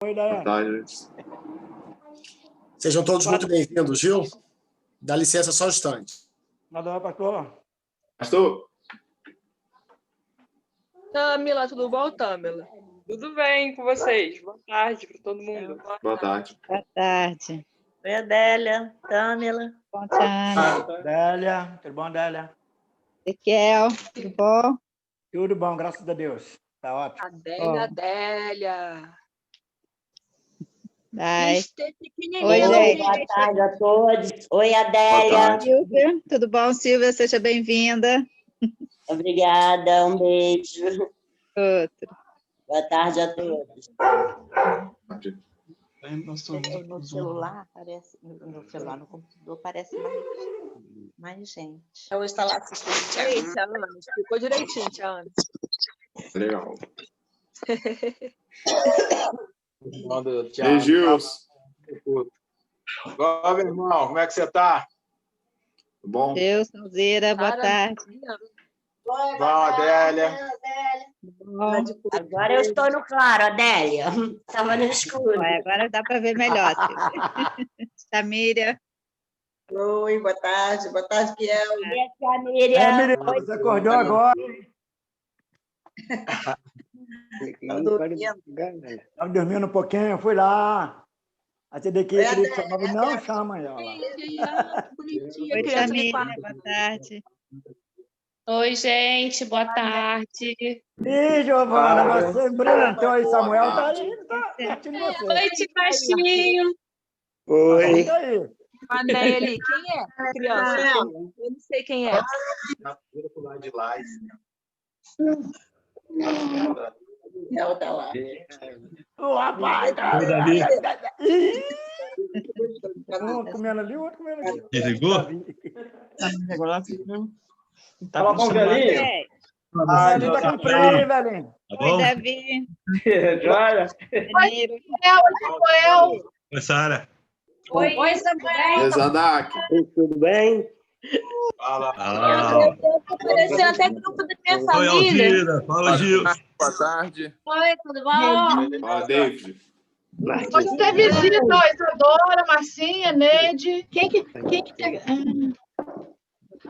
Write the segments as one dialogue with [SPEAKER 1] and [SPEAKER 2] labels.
[SPEAKER 1] Oi,
[SPEAKER 2] Boa
[SPEAKER 1] Daiane.
[SPEAKER 2] tarde.
[SPEAKER 3] Sejam todos muito bem-vindos, viu? Dá licença só um instante.
[SPEAKER 1] Nada, pastor.
[SPEAKER 2] Pastor?
[SPEAKER 4] Tâmila, tudo bom, Tâmila?
[SPEAKER 5] Tudo bem com vocês? Boa tarde para todo mundo.
[SPEAKER 2] Boa tarde.
[SPEAKER 6] Boa tarde.
[SPEAKER 7] Oi, Adélia, Tâmila.
[SPEAKER 6] Bom tarde.
[SPEAKER 1] Délia, tudo bom, Délia?
[SPEAKER 6] Ezequiel, tudo bom?
[SPEAKER 1] Tudo bom, graças a Deus. Tá ótimo.
[SPEAKER 4] Adélia.
[SPEAKER 6] Vai.
[SPEAKER 4] Oi,
[SPEAKER 6] Oi, gente.
[SPEAKER 7] Boa tarde a todos. Oi,
[SPEAKER 2] Boa
[SPEAKER 7] Adélia.
[SPEAKER 2] tarde.
[SPEAKER 6] Silvia, tudo bom, Silvia? Seja bem-vinda.
[SPEAKER 7] Obrigada, um beijo.
[SPEAKER 6] Outro.
[SPEAKER 7] Boa tarde a todos.
[SPEAKER 8] No celular, parece, no celular, no computador, parece mais gente.
[SPEAKER 4] Eu vou instalar assistente. Aí, Tia Ana, explicou direitinho, Tia Ana.
[SPEAKER 2] Legal.
[SPEAKER 9] Thiago.
[SPEAKER 2] Ei, Gils.
[SPEAKER 9] Ó, meu irmão, como é que você tá?
[SPEAKER 2] Tudo bom?
[SPEAKER 6] Deus, Salzeira, boa tarde.
[SPEAKER 9] Bom, Adélia.
[SPEAKER 6] Bom.
[SPEAKER 7] Agora eu estou no claro, Adélia. Estava no escuro.
[SPEAKER 6] Ué, agora dá para ver melhor, Silvia. Tamíria.
[SPEAKER 8] Oi, boa tarde, Piel.
[SPEAKER 7] Oi, tia Miriam.
[SPEAKER 1] Miriam, você acordou agora? Estava dormindo um pouquinho, fui lá. Atendei aqui, queria que chamava, não chama ela.
[SPEAKER 6] Oi, Tamíria, boa tarde.
[SPEAKER 5] Oi, gente, boa tarde.
[SPEAKER 1] Ih, Giovana, você brilhantou aí, Samuel tá aí, tá curtindo você.
[SPEAKER 5] Oi, tio Baixinho.
[SPEAKER 1] Oi. Tá aí.
[SPEAKER 4] Maneli, quem é? Criança. Eu não sei quem é.
[SPEAKER 9] De lá.
[SPEAKER 8] Piel tá lá.
[SPEAKER 1] O rapaz tá
[SPEAKER 10] Oi, Davi.
[SPEAKER 1] um comendo ali, o outro comendo aqui.
[SPEAKER 10] Desligou?
[SPEAKER 9] Fala bom, velhinho.
[SPEAKER 1] Ali tá comprando aí, velhinho.
[SPEAKER 10] Tá
[SPEAKER 6] Oi,
[SPEAKER 10] bom?
[SPEAKER 6] Davi.
[SPEAKER 9] Joia.
[SPEAKER 6] Danilo.
[SPEAKER 10] Oi, Sara.
[SPEAKER 4] Oi, Samuel.
[SPEAKER 2] Exadac.
[SPEAKER 11] Tudo bem?
[SPEAKER 9] Fala.
[SPEAKER 4] Apareceu até grupo da minha
[SPEAKER 10] Oi,
[SPEAKER 4] família.
[SPEAKER 10] Alzira. Fala, Gil.
[SPEAKER 2] Boa tarde.
[SPEAKER 4] Oi, tudo bom?
[SPEAKER 2] Fala, David.
[SPEAKER 12] Hoje teve visita, ó, Isadora, Marcinha, Neide. Quem que teve?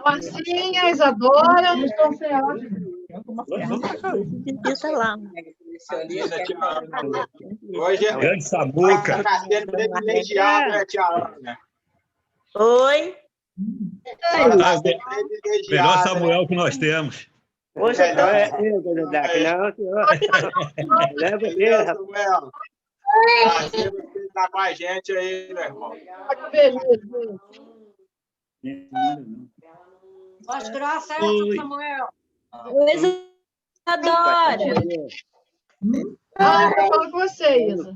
[SPEAKER 12] Marcinha, Isadora.
[SPEAKER 7] Isso lá.
[SPEAKER 9] Hoje é
[SPEAKER 10] Grande Samuca.
[SPEAKER 9] carteira privilegiada, né, tia Ana?
[SPEAKER 7] Oi.
[SPEAKER 10] Melhor Samuel que nós temos.
[SPEAKER 11] Poxa, não é eu, Davi, não, senhor. Não é você, rapaz.
[SPEAKER 9] Samuel. Você tá com a gente aí, meu irmão.
[SPEAKER 4] Voz grossa, Samuel. Oi, Isadora.
[SPEAKER 12] Eu falo com você, Isa.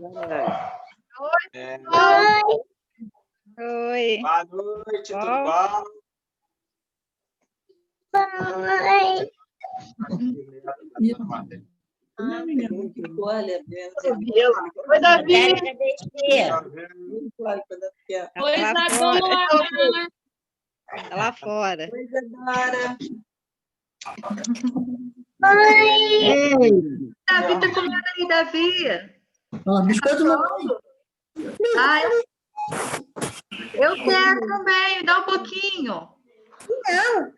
[SPEAKER 6] Oi.
[SPEAKER 9] Boa noite, tudo bom?
[SPEAKER 8] Olha,
[SPEAKER 12] Oi, Davi.
[SPEAKER 5] Oi, Isadora.
[SPEAKER 6] Tá lá fora.
[SPEAKER 8] Oi, Isadora.
[SPEAKER 12] Davi tá comendo aí, Davi.
[SPEAKER 3] Biscoito não.
[SPEAKER 12] Ah, eu quero também, me dá um pouquinho. Vida.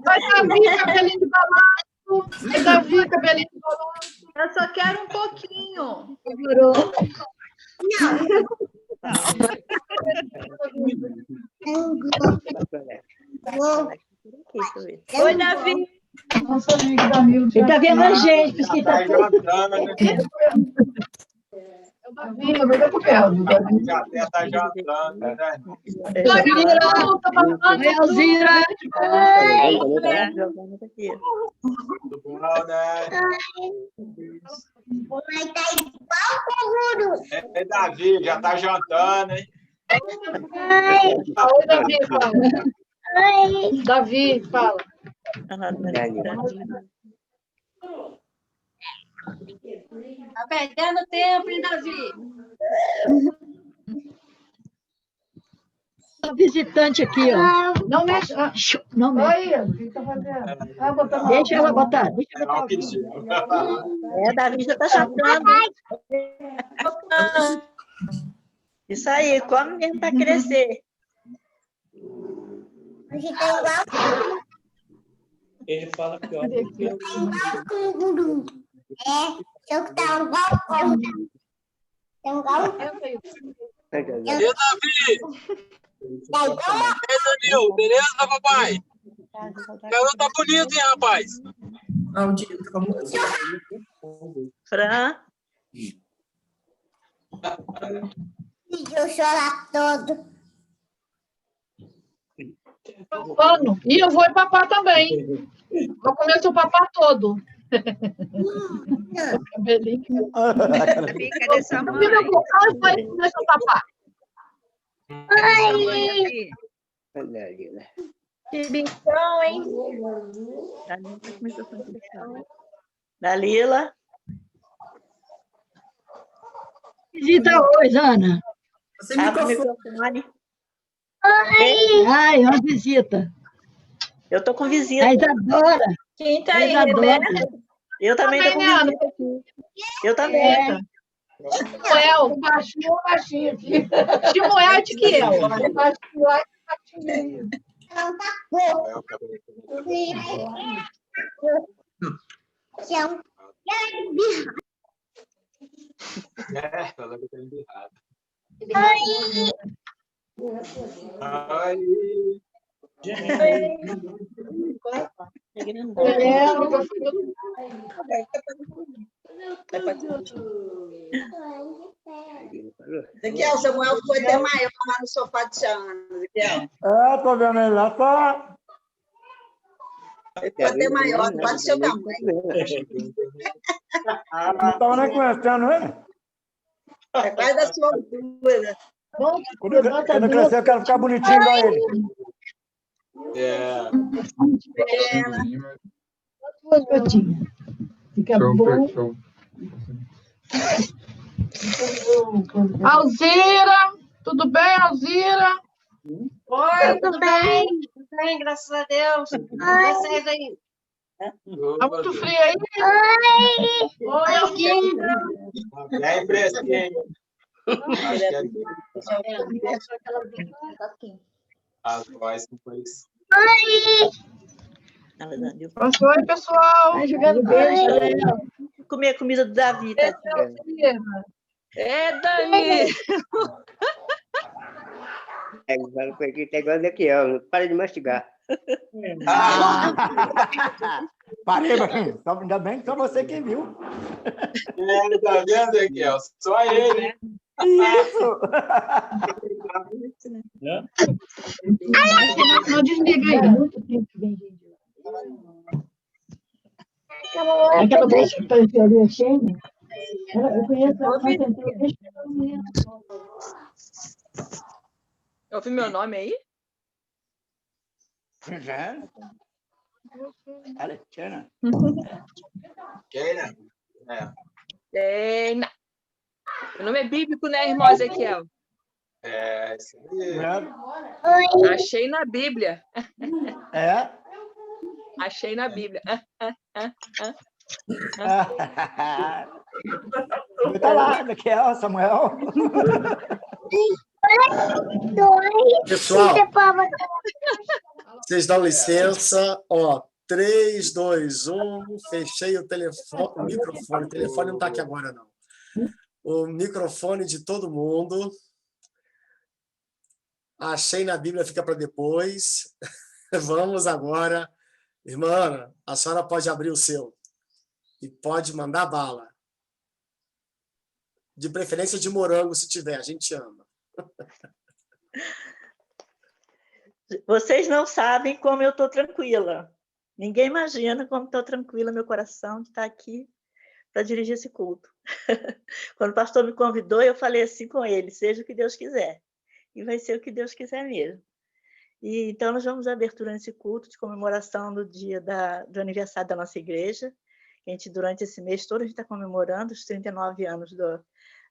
[SPEAKER 12] Vai, Davi, cabelinho de balanço. Vai, Davi, cabelinho de balanço. Eu só quero um pouquinho.
[SPEAKER 4] Oi, Davi.
[SPEAKER 12] Ele tá vendo a gente.
[SPEAKER 9] Tá jantando, né?
[SPEAKER 12] Davi, eu vou pro Bel.
[SPEAKER 9] Já até tá jantando, né?
[SPEAKER 12] Alzira.
[SPEAKER 9] Tudo bom, né? É, Davi, já tá jantando, hein?
[SPEAKER 12] Oi, Davi, fala. Davi, fala.
[SPEAKER 4] Tá perdendo tempo, hein, Davi?
[SPEAKER 12] visitante aqui, ó. Não mexe. Não mexe. Oi, o que tá fazendo? Deixa ela botar. Deixa ela botar o vídeo.
[SPEAKER 8] Davi já tá chapando. Isso aí, come mesmo para crescer.
[SPEAKER 11] Ele fala pior.
[SPEAKER 7] Eu que tá um galpão. Tem um galpão.
[SPEAKER 9] E Davi? E Danilo, beleza, papai? Garota tá bonito, hein, rapaz?
[SPEAKER 8] Fran?
[SPEAKER 7] Eu chorar todo.
[SPEAKER 12] Pano. E eu vou papar também. Vou comer seu papá todo. Cabelinho.
[SPEAKER 6] Davi, cadê sua mãe?
[SPEAKER 12] Vai comer seu papá.
[SPEAKER 6] Davi,
[SPEAKER 8] Que bichão, hein? Dalila?
[SPEAKER 12] Visita hoje, Ana.
[SPEAKER 8] Abre o microfone.
[SPEAKER 12] Ai, uma visita.
[SPEAKER 8] Eu tô com visita.
[SPEAKER 12] A Isadora.
[SPEAKER 7] Quem tá
[SPEAKER 12] A
[SPEAKER 7] aí,
[SPEAKER 12] Isadora.
[SPEAKER 7] Rebeca?
[SPEAKER 8] Eu também tô com visita aqui. Eu também.
[SPEAKER 12] Samuel, baixinho ou baixinho aqui? Samuel é de que eu? Baixinho lá e baixinho.
[SPEAKER 9] Ela tá embirrada. Ai.
[SPEAKER 4] Ezequiel, Samuel ficou até maior lá no sofá de Tiana, Ezequiel.
[SPEAKER 1] Tô vendo ele lá, só.
[SPEAKER 4] Ele ficou até maior, quase do seu tamanho.
[SPEAKER 1] Não estava nem conhecendo ele.
[SPEAKER 4] É quase da sua altura.
[SPEAKER 1] Quando eu crescer, eu quero ficar bonitinho igual ele.
[SPEAKER 12] Duas gotinhas. Fica bom. Alzira, tudo bem, Alzira?
[SPEAKER 7] Oi, tudo bem? Tudo bem, graças a Deus. Vocês aí?
[SPEAKER 12] Tá muito frio aí?
[SPEAKER 7] Oi, Alquinho.
[SPEAKER 9] É fresquinho. As vozes depois.
[SPEAKER 12] Oi, pessoal. Vai jogando beijo.
[SPEAKER 8] Comer a comida do Davi. Tá?
[SPEAKER 4] É, Dani.
[SPEAKER 11] Agora foi aqui, tá igual daqui, ó. Não para de mastigar.
[SPEAKER 1] Parei, ainda bem que só você quem viu.
[SPEAKER 9] Tá vendo, Ezequiel? Só ele.
[SPEAKER 1] Isso!
[SPEAKER 12] Não desliga aí. Muito tempo que vem, gente. Aquela moça que apareceu ali, a Sheina, eu conheço ela, mas entrou desde que eu não lembro.
[SPEAKER 5] Ouvi meu nome aí?
[SPEAKER 1] Já? Olha, Tiana.
[SPEAKER 9] Keina?
[SPEAKER 5] Keina. Meu nome é bíblico, né, irmão Ezequiel?
[SPEAKER 9] É, isso aí.
[SPEAKER 5] Achei na Bíblia.
[SPEAKER 1] É?
[SPEAKER 5] Achei na Bíblia.
[SPEAKER 1] Tá lá, daqui é o Samuel.
[SPEAKER 3] Pessoal, vocês dão licença. Ó, 3, 2, 1. Fechei o telefone, o microfone. O telefone não está aqui agora, não. O microfone de todo mundo. Achei na Bíblia, fica para depois. Vamos agora. Irmã Ana, a senhora pode abrir o seu. E pode mandar bala. De preferência de morango, se tiver. A gente ama.
[SPEAKER 8] Vocês não sabem como eu estou tranquila. Ninguém imagina como estou tranquila, meu coração, de estar aqui para dirigir esse culto. Quando o pastor me convidou, eu falei assim com ele, seja o que Deus quiser. E vai ser o que Deus quiser mesmo. E, então, nós vamos à abertura nesse culto de comemoração do dia do aniversário da nossa igreja. A gente, durante esse mês todo, a gente está comemorando os 39 anos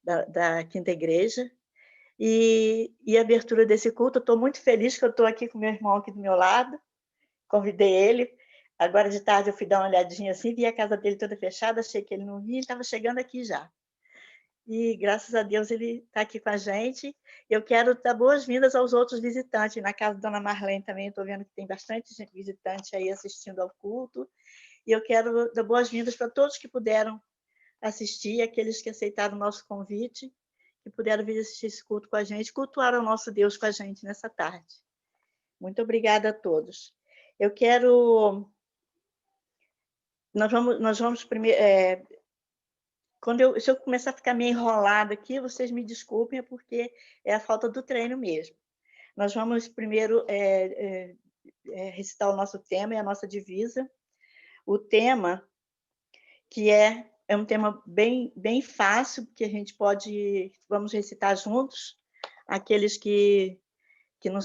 [SPEAKER 8] da Quinta Igreja. e a abertura desse culto. Estou muito feliz que eu estou aqui com meu irmão aqui do meu lado. Convidei ele. Agora de tarde eu fui dar uma olhadinha assim, vi a casa dele toda fechada, achei que ele não vinha, ele estava chegando aqui já. E graças a Deus ele está aqui com a gente. Eu quero dar boas-vindas aos outros visitantes. Na casa da Dona Marlene também estou vendo que tem bastante visitante aí assistindo ao culto. E eu quero dar boas-vindas para todos que puderam assistir, aqueles que aceitaram o nosso convite, que puderam vir assistir esse culto com a gente, cultuar o nosso Deus com a gente nessa tarde. Muito obrigada a todos. Eu quero... Nós vamos primeiro... Se eu começar a ficar meio enrolada aqui, vocês me desculpem, é porque é a falta do treino mesmo. Nós vamos primeiro recitar o nosso tema e a nossa divisa. O tema, que é um tema bem fácil, que a gente vamos recitar juntos, aqueles que não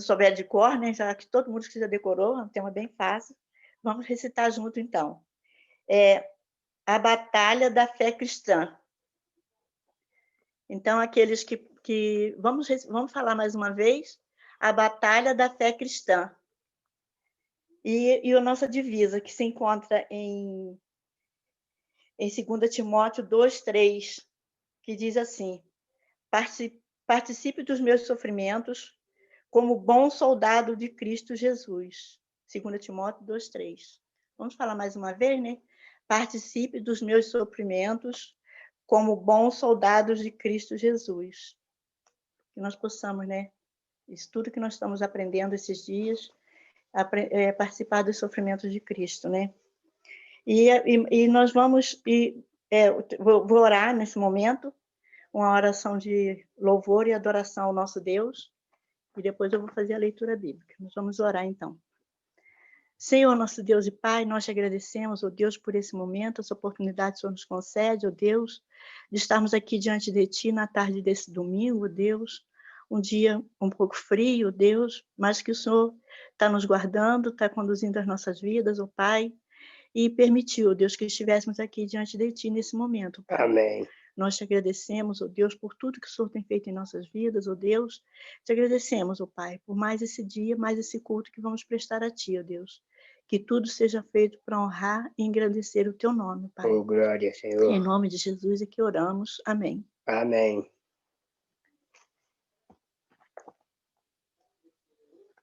[SPEAKER 8] souber de cor, né? Já que todo mundo que já decorou, é um tema bem fácil. Vamos recitar junto, então. A batalha da fé cristã. Então, aqueles que vamos falar mais uma vez, a batalha da fé cristã. E a nossa divisa, que se encontra em 2 Timóteo 2:3, que diz assim: participe dos meus sofrimentos como bom soldado de Cristo Jesus. 2 Timóteo 2:3. Vamos falar mais uma vez, né? Participe dos meus sofrimentos como bons soldados de Cristo Jesus. Que nós possamos, né? Isso tudo que nós estamos aprendendo esses dias, participar dos sofrimentos de Cristo, né? E nós vamos... vou orar nesse momento, uma oração de louvor e adoração ao nosso Deus, e depois eu vou fazer a leitura bíblica. Nós vamos orar, então. Senhor, nosso Deus e Pai, nós te agradecemos, ó Deus, por esse momento, essa oportunidade que o Senhor nos concede, ó Deus, de estarmos aqui diante de Ti na tarde desse domingo, ó Deus, um dia um pouco frio, ó Deus, mas que o Senhor está nos guardando, está conduzindo as nossas vidas, ó Pai, e permitiu, ó Deus, que estivéssemos aqui diante de Ti nesse momento, Pai.
[SPEAKER 11] Amém.
[SPEAKER 8] Nós te agradecemos, ó Deus, por tudo que o Senhor tem feito em nossas vidas, ó Deus. Te agradecemos, ó Pai, por mais esse dia, mais esse culto que vamos prestar a Ti, ó Deus. Que tudo seja feito para honrar e engrandecer o Teu nome, Pai.
[SPEAKER 11] Oh, glória, Senhor.
[SPEAKER 8] Em nome de Jesus é que oramos. Amém.
[SPEAKER 11] Amém.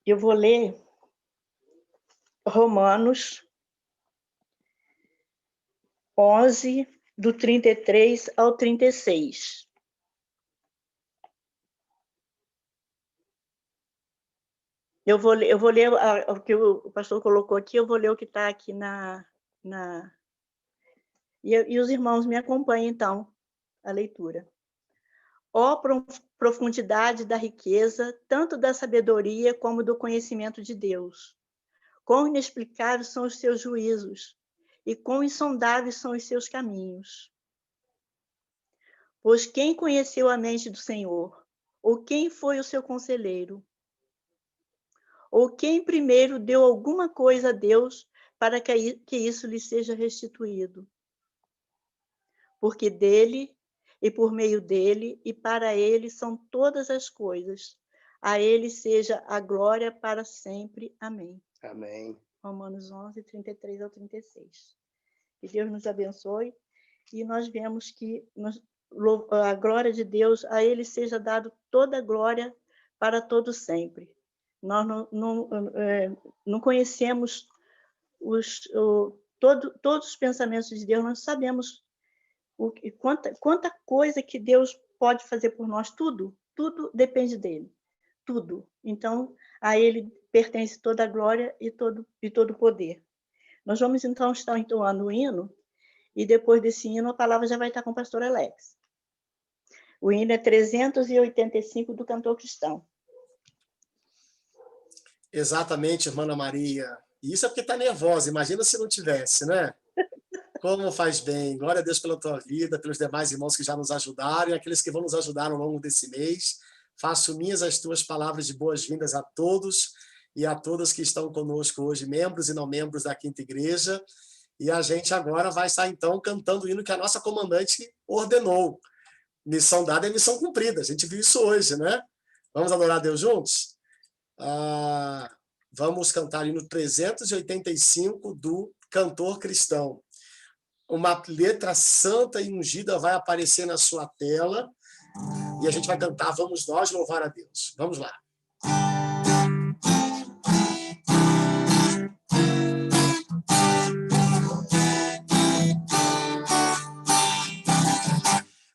[SPEAKER 8] Eu vou ler Romanos 11, do 33 ao 36. Eu vou ler o que o pastor colocou aqui, eu vou ler o que está aqui E os irmãos me acompanhem, então, a leitura. Ó profundidade da riqueza, tanto da sabedoria como do conhecimento de Deus. Quão inexplicáveis são os seus juízos, e quão insondáveis são os seus caminhos. Pois quem conheceu a mente do Senhor? Ou quem foi o seu conselheiro? Ou quem primeiro deu alguma coisa a Deus para que isso lhe seja restituído? Porque dele, e por meio dele, e para ele são todas as coisas. A ele seja a glória para sempre. Amém.
[SPEAKER 11] Amém.
[SPEAKER 8] Romanos 11, 33 ao 36. Que Deus nos abençoe. E nós vemos que a glória de Deus, a ele seja dado toda a glória para todo sempre. Nós não conhecemos todos os pensamentos de Deus, nós sabemos quanta coisa que Deus pode fazer por nós, tudo depende dele, tudo. Então, a ele pertence toda a glória e todo o poder. Nós vamos, então, estar entoando o hino, e depois desse hino, a palavra já vai estar com o pastor Alex. O hino é 385 do Cantor Cristão.
[SPEAKER 3] Exatamente, irmã Ana Maria. E isso é porque está nervosa, imagina se não tivesse, né? Como faz bem. Glória a Deus pela tua vida, pelos demais irmãos que já nos ajudaram e aqueles que vão nos ajudar ao longo desse mês. Faço minhas as tuas palavras de boas-vindas a todos e a todas que estão conosco hoje, membros e não membros da Quinta Igreja. E a gente agora vai estar, então, cantando o hino que a nossa comandante ordenou. Missão dada é missão cumprida. A gente viu isso hoje, né? Vamos adorar a Deus juntos? Vamos cantar ali no 385 do Cantor Cristão. Uma letra santa e ungida vai aparecer na sua tela e a gente vai cantar Vamos Nós Louvar a Deus. Vamos lá.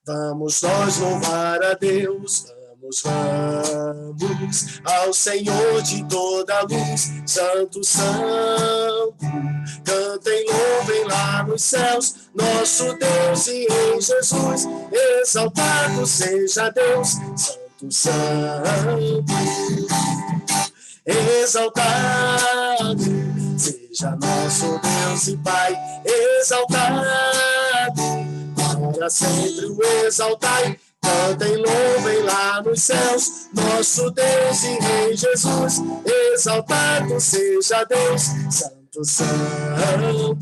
[SPEAKER 3] Vamos nós louvar a Deus, vamos ao Senhor de toda a luz, Santo, Santo, cantem, louvem lá nos céus, nosso Deus e em Jesus, exaltado seja Deus, Santo, Santo, exaltado seja nosso Deus e Pai, exaltado, para sempre o exaltai, cantem, louvem lá nos céus, nosso Deus e Rei Jesus, exaltado seja Deus, Santo, Santo.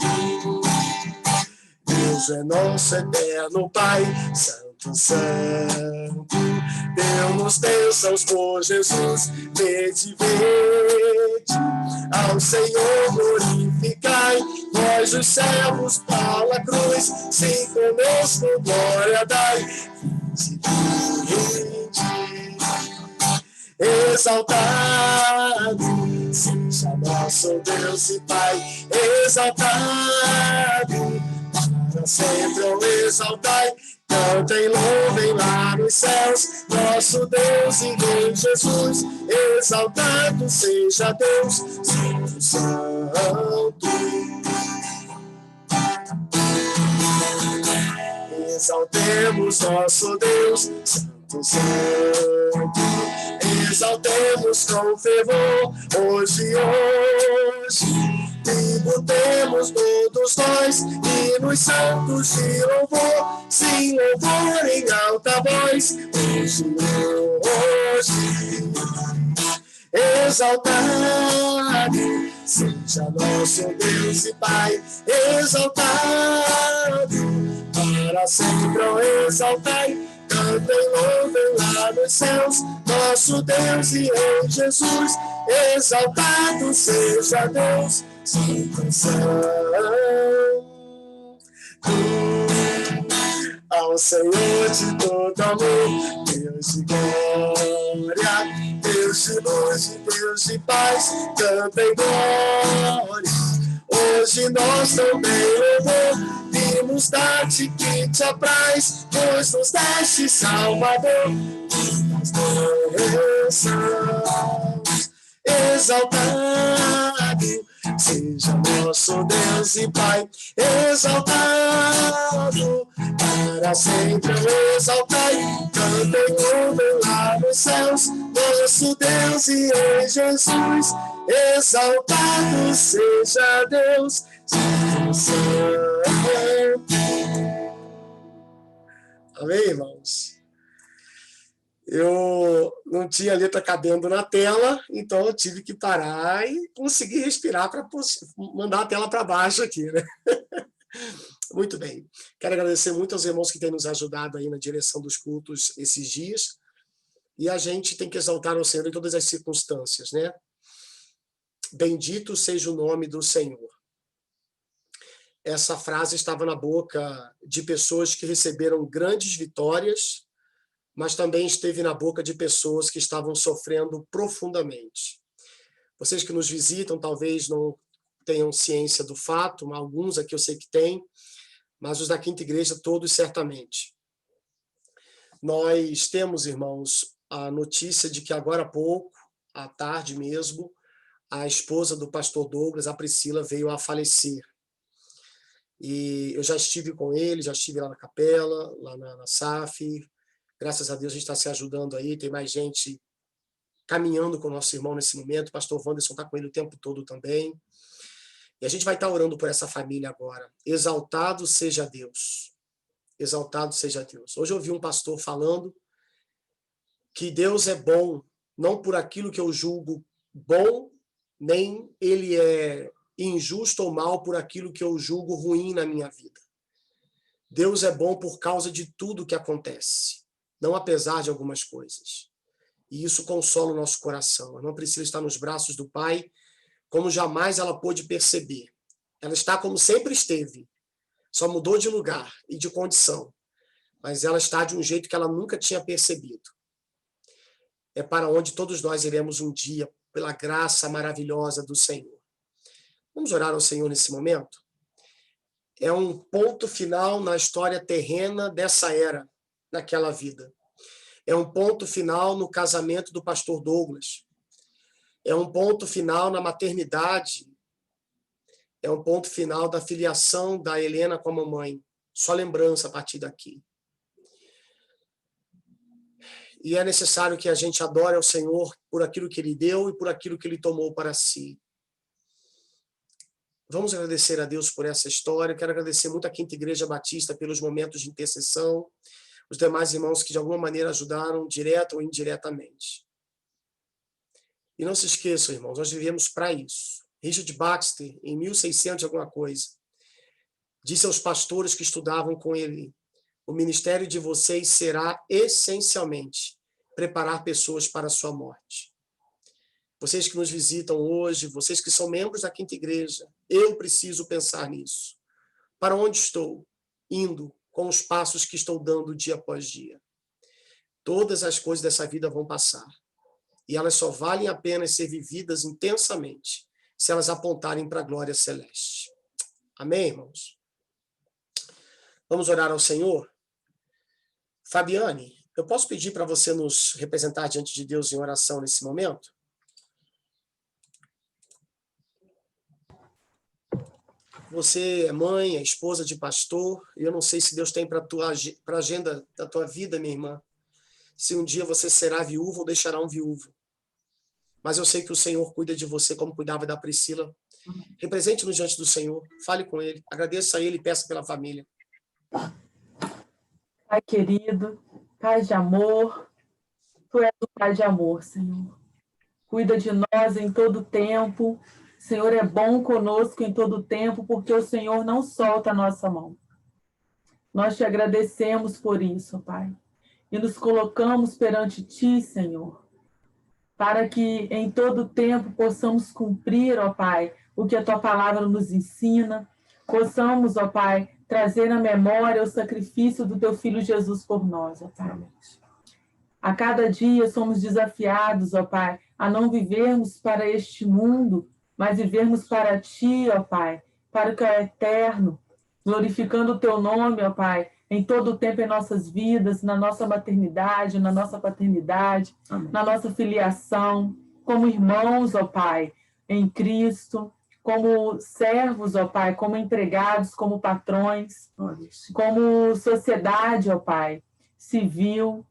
[SPEAKER 3] Deus é nosso eterno Pai, Santo, Santo. Deu-nos bênçãos por Jesus, vede, vede, ao Senhor glorificai, vós os servos para a cruz, sim conosco glória dai, exaltado seja nosso Deus e Pai, exaltado para sempre o exaltai, cantem, louvem lá nos céus, nosso Deus e Rei Jesus, exaltado seja Deus, Santo, Santo. Exaltemos nosso Deus, Santo, Santo, exaltemos com fervor, hoje, tributemos todos nós, hinos santos de louvor, sim, louvor em alta voz, hoje, exaltado seja nosso Deus e Pai, exaltado para sempre o exaltai, cantem, louvem lá nos céus, nosso Deus e Rei Jesus, exaltado seja Deus, Santo, Santo. Ao Senhor de todo amor, Deus de glória, Deus de luz, Deus de paz, cantem glória. Hoje nós também louvor, vimos dar-te que te apraz, pois nos deste Salvador, nós dançamos, exaltado seja nosso Deus e Pai, exaltado para sempre exaltai, cantem, louvem lá nos céus, nosso Deus e em Jesus, exaltado seja Deus, Santo. Amém, irmãos? Eu não tinha a letra cabendo na tela, então eu tive que parar e conseguir respirar para mandar a tela para baixo aqui, né? Muito bem. Quero agradecer muito aos irmãos que têm nos ajudado aí na direção dos cultos esses dias. E a gente tem que exaltar o Senhor em todas as circunstâncias, né? Bendito seja o nome do Senhor. Essa frase estava na boca de pessoas que receberam grandes vitórias, mas também esteve na boca de pessoas que estavam sofrendo profundamente. Vocês que nos visitam talvez não tenham ciência do fato, mas alguns aqui eu sei que têm, mas os da Quinta Igreja todos certamente. Nós temos, irmãos, a notícia de que agora há pouco, à tarde mesmo, a esposa do pastor Douglas, a Priscila, veio a falecer. E eu já estive com ele, já estive lá na capela, lá na SAF. Graças a Deus a gente está se ajudando aí, tem mais gente caminhando com o nosso irmão nesse momento. O pastor Wanderson está com ele o tempo todo também. E a gente vai estar orando por essa família agora. Exaltado seja Deus. Exaltado seja Deus. Hoje eu ouvi um pastor falando que Deus é bom, não por aquilo que eu julgo bom, nem ele é injusto ou mal por aquilo que eu julgo ruim na minha vida. Deus é bom por causa de tudo que acontece, não apesar de algumas coisas. E isso consola o nosso coração. A irmã Priscila está nos braços do Pai, como jamais ela pôde perceber. Ela está como sempre esteve, só mudou de lugar e de condição, mas ela está de um jeito que ela nunca tinha percebido. É para onde todos nós iremos um dia, pela graça maravilhosa do Senhor. Vamos orar ao Senhor nesse momento? É um ponto final na história terrena dessa era, naquela vida. É um ponto final no casamento do pastor Douglas. É um ponto final na maternidade. É um ponto final da filiação da Helena com a mamãe. Só lembrança a partir daqui. E é necessário que a gente adore ao Senhor por aquilo que Ele deu e por aquilo que Ele tomou para si. Vamos agradecer a Deus por essa história. Quero agradecer muito a Quinta Igreja Batista pelos momentos de intercessão, os demais irmãos que de alguma maneira ajudaram, direta ou indiretamente. E não se esqueçam, irmãos, nós vivemos para isso. Richard Baxter, em 1600 alguma coisa, disse aos pastores que estudavam com ele: o ministério de vocês será essencialmente preparar pessoas para a sua morte. Vocês que nos visitam hoje, vocês que são membros da Quinta Igreja, eu preciso pensar nisso. Para onde estou indo com os passos que estou dando dia após dia? Todas as coisas dessa vida vão passar. E elas só valem a pena ser vividas intensamente se elas apontarem para a glória celeste. Amém, irmãos? Vamos orar ao Senhor? Fabiane, eu posso pedir para você nos representar diante de Deus em oração nesse momento? Você é mãe, é esposa de pastor, e eu não sei se Deus tem para a agenda da tua vida, minha irmã, se um dia você será viúva ou deixará um viúvo. Mas eu sei que o Senhor cuida de você como cuidava da Priscila. Represente-nos diante do Senhor, fale com Ele, agradeça a Ele e peça pela família.
[SPEAKER 13] Pai querido, Pai de amor, Tu és o Pai de amor, Senhor. Cuida de nós em todo tempo. Senhor é bom conosco em todo tempo, porque o Senhor não solta a nossa mão. Nós te agradecemos por isso, Pai. E nos colocamos perante Ti, Senhor, para que em todo tempo possamos cumprir, ó Pai, o que a Tua palavra nos ensina. Possamos, ó Pai, trazer na memória o sacrifício do Teu Filho Jesus por nós, ó Pai. A cada dia somos desafiados, ó Pai, a não vivermos para este mundo, mas vivermos para Ti, ó Pai, para o que é eterno, glorificando o Teu nome, ó Pai, em todo o tempo em nossas vidas, na nossa maternidade, na nossa paternidade, amém, na nossa filiação, como irmãos, ó Pai, em Cristo, como servos, ó Pai, como empregados, como patrões, como sociedade, ó Pai, civil,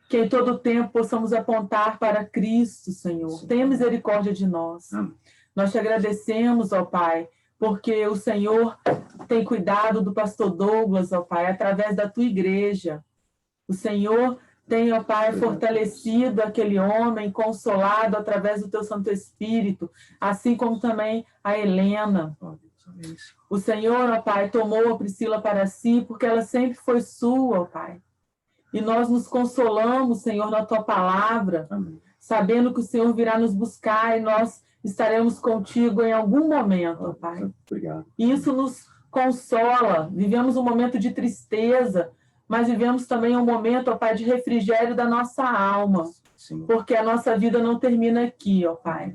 [SPEAKER 13] que em todo o tempo possamos apontar para Cristo, Senhor. Tenha misericórdia de nós. Amém. Nós te agradecemos, ó Pai, porque o Senhor tem cuidado do pastor Douglas, ó Pai, através da Tua igreja. O Senhor tem, ó Pai, fortalecido aquele homem, consolado através do Teu Santo Espírito, assim como também a Helena. O Senhor, ó Pai, tomou a Priscila para si, porque ela sempre foi sua, ó Pai. E nós nos consolamos, Senhor, na Tua palavra, amém, sabendo que o Senhor virá nos buscar e nós estaremos contigo em algum momento, ó Pai. Obrigado. Isso nos consola. Vivemos um momento de tristeza, mas vivemos também um momento, ó Pai, de refrigério da nossa alma. Sim. Porque a nossa vida não termina aqui, ó Pai.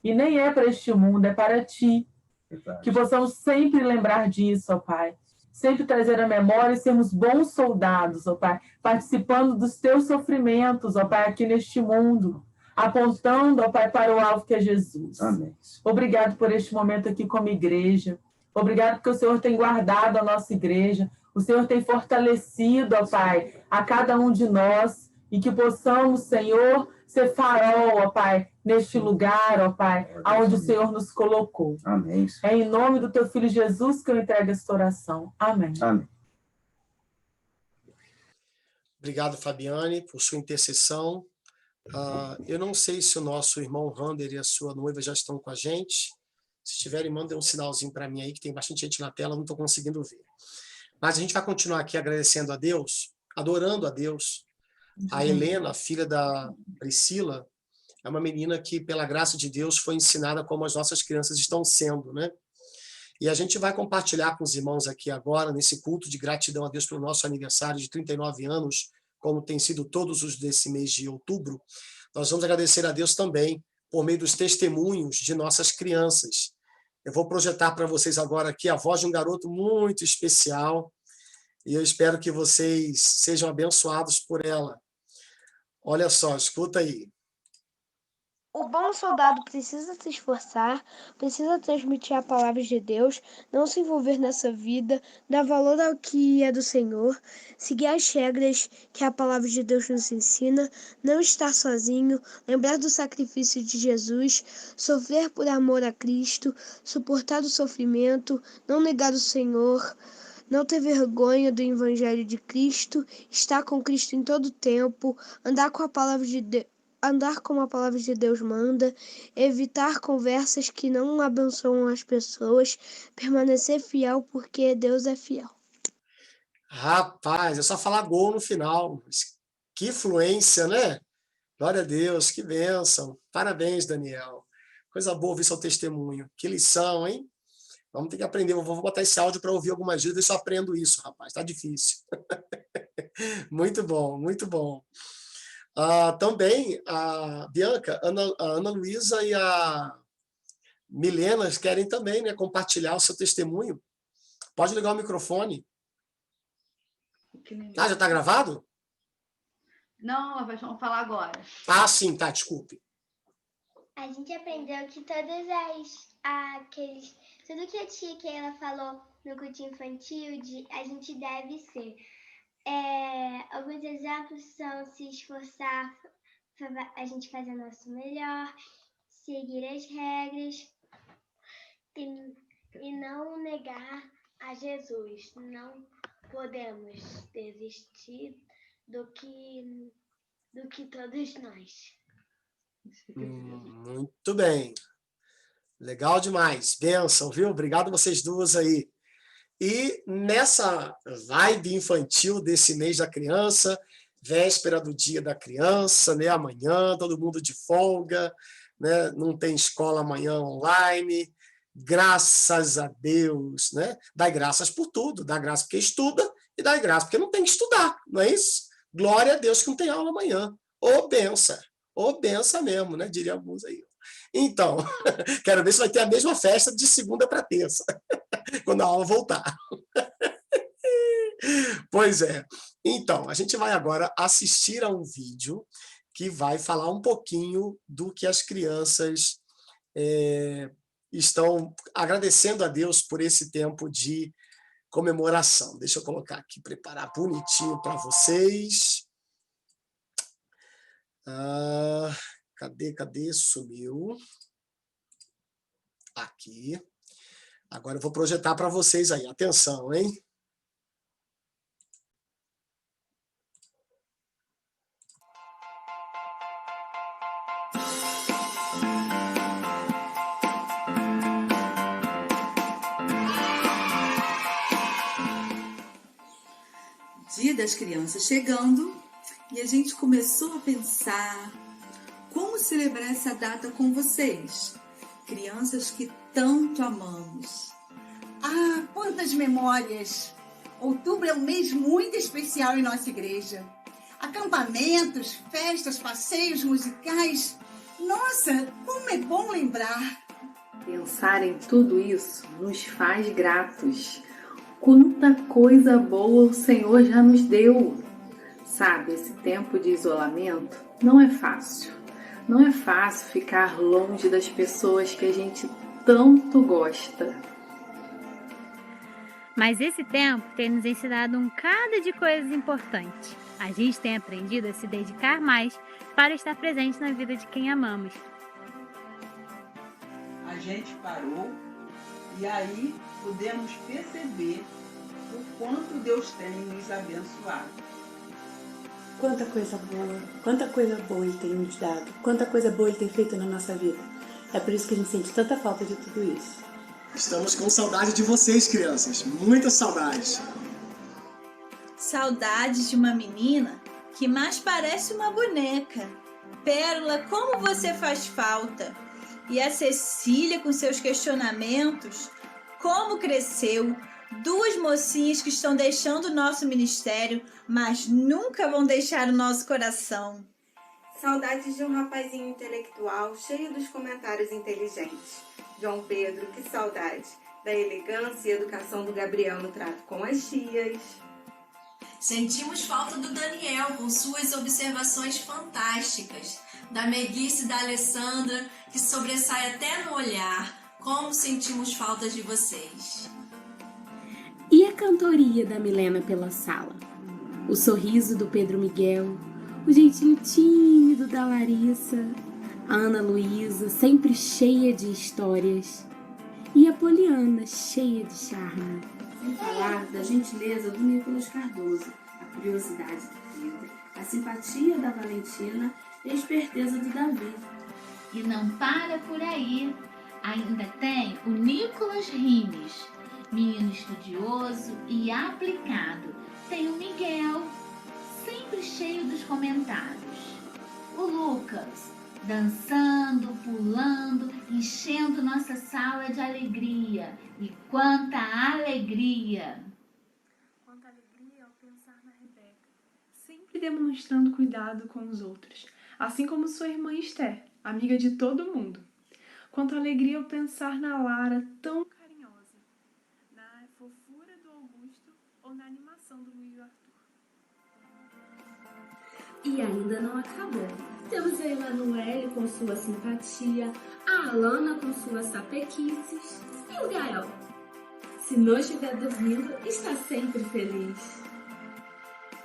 [SPEAKER 13] E nem é para este mundo, é para Ti. Verdade. Que possamos sempre lembrar disso, ó Pai. Sempre trazer a memória e sermos bons soldados, ó Pai, participando dos Teus sofrimentos, ó Pai, aqui neste mundo, apontando, ó Pai, para o alvo que é Jesus. Amém. Obrigado por este momento aqui como igreja. Obrigado porque o Senhor tem guardado a nossa igreja. O Senhor tem fortalecido, ó Pai, a cada um de nós e que possamos, Senhor, ser farol, ó Pai, neste lugar, ó Pai, aonde o Senhor nos colocou. Amém. É em nome do Teu Filho Jesus que eu entrego esta oração. Amém. Amém.
[SPEAKER 3] Obrigado, Fabiane, por sua intercessão. Eu não sei se o nosso irmão Rander e a sua noiva já estão com a gente. Se estiverem, mandem um sinalzinho para mim aí, que tem bastante gente na tela, não estou conseguindo ver. Mas a gente vai continuar aqui agradecendo a Deus, adorando a Deus. A Helena, filha da Priscila, é uma menina que, pela graça de Deus, foi ensinada como as nossas crianças estão sendo, né? E a gente vai compartilhar com os irmãos aqui agora, nesse culto de gratidão a Deus pelo nosso aniversário de 39 anos, como tem sido todos os desse mês de outubro. Nós vamos agradecer a Deus também por meio dos testemunhos de nossas crianças. Eu vou projetar para vocês agora aqui a voz de um garoto muito especial e eu espero que vocês sejam abençoados por ela. Olha só, escuta aí.
[SPEAKER 14] O bom soldado precisa se esforçar, precisa transmitir a palavra de Deus, não se envolver nessa vida, dar valor ao que é do Senhor, seguir as regras que a palavra de Deus nos ensina, não estar sozinho, lembrar do sacrifício de Jesus, sofrer por amor a Cristo, suportar o sofrimento, não negar o Senhor, não ter vergonha do Evangelho de Cristo, estar com Cristo em todo tempo, andar como a palavra de Deus manda, evitar conversas que não abençoam as pessoas, permanecer fiel porque Deus é fiel.
[SPEAKER 3] Rapaz, é só falar gol no final. Que fluência, né? Glória a Deus, que bênção. Parabéns, Daniel. Coisa boa ouvir seu testemunho. Que lição, hein? Vamos ter que aprender. Eu vou botar esse áudio para ouvir algumas vezes, eu só aprendo isso, rapaz. Tá difícil. Muito bom, muito bom. Também a Bianca, a Ana Luísa e a Milena querem também, né, compartilhar o seu testemunho. Pode ligar o microfone. Já está gravado?
[SPEAKER 15] Não, vamos falar agora.
[SPEAKER 3] Sim, tá, desculpe.
[SPEAKER 16] A gente aprendeu que tudo que a tia Keila falou no culto infantil, a gente deve ser. Alguns exemplos são se esforçar, a gente fazer o nosso melhor, seguir as regras e não negar a Jesus. Não podemos desistir do que todos nós.
[SPEAKER 3] Muito bem. Legal demais. Bênção, viu? Obrigado a vocês duas aí. E nessa vibe infantil desse mês da criança, véspera do dia da criança, né? Amanhã, todo mundo de folga, né? Não tem escola amanhã online. Graças a Deus, né? Dai graças por tudo. Dá graça porque estuda e dai graça porque não tem que estudar, não é isso? Glória a Deus que não tem aula amanhã. Ô benção mesmo, né? Diria alguns aí. Então, quero ver se vai ter a mesma festa de segunda para terça, quando a aula voltar. Pois é. Então, a gente vai agora assistir a um vídeo que vai falar um pouquinho do que as crianças estão agradecendo a Deus por esse tempo de comemoração. Deixa eu colocar aqui, preparar bonitinho para vocês. Cadê? Sumiu. Aqui. Agora eu vou projetar para vocês aí. Atenção, hein?
[SPEAKER 17] Dia das Crianças chegando e a gente começou a pensar como celebrar essa data com vocês, crianças que tanto amamos.
[SPEAKER 18] Quantas memórias! Outubro é um mês muito especial em nossa igreja. Acampamentos, festas, passeios musicais. Nossa, como é bom lembrar!
[SPEAKER 19] Pensar em tudo isso nos faz gratos. Quanta coisa boa o Senhor já nos deu! Sabe, esse tempo de isolamento não é fácil. Não é fácil ficar longe das pessoas que a gente tanto gosta.
[SPEAKER 20] Mas esse tempo tem nos ensinado um bocado de coisas importantes. A gente tem aprendido a se dedicar mais para estar presente na vida de quem amamos.
[SPEAKER 21] A gente parou e aí pudemos perceber o quanto Deus tem nos abençoado.
[SPEAKER 22] Quanta coisa boa Ele tem nos dado, quanta coisa boa Ele tem feito na nossa vida. É por isso que a gente sente tanta falta de tudo isso.
[SPEAKER 3] Estamos com saudade de vocês, crianças. Muita saudade.
[SPEAKER 2] Saudades de uma menina que mais parece uma boneca. Pérola, como você faz falta. E a Cecília com seus questionamentos. Como cresceu. Duas mocinhas que estão deixando o nosso ministério, mas nunca vão deixar o nosso coração.
[SPEAKER 10] Saudades de um rapazinho intelectual, cheio dos comentários inteligentes. João Pedro, que saudade da elegância e educação do Gabriel no trato com as tias.
[SPEAKER 23] Sentimos falta do Daniel, com suas observações fantásticas. Da meiguice da Alessandra, que sobressai até no olhar. Como sentimos falta de vocês.
[SPEAKER 24] E a cantoria da Milena pela sala? O sorriso do Pedro Miguel, o jeitinho tímido da Larissa, a Ana Luísa, sempre cheia de histórias, e a Poliana, cheia de charme.
[SPEAKER 19] Sem falar da gentileza do Nicolas Cardoso, a curiosidade do Pedro, a simpatia da Valentina e a esperteza do Davi.
[SPEAKER 25] E não para por aí, ainda tem o Nicolas Rimes, menino estudioso e aplicado. Tem o Miguel, sempre cheio dos comentários. O Lucas, dançando, pulando, enchendo nossa sala de alegria. E quanta alegria!
[SPEAKER 26] Quanta alegria ao pensar na Rebeca, sempre demonstrando cuidado com os outros, assim como sua irmã Esther, amiga de todo mundo. Quanta alegria ao pensar na Lara, tão carinhosa, na fofura do Augusto ou na animação do Luiz Arthur.
[SPEAKER 24] E ainda não acabou. Temos a Emanuele com sua simpatia, a Alana com suas sapequices e o Gael. Se não estiver dormindo, está sempre feliz.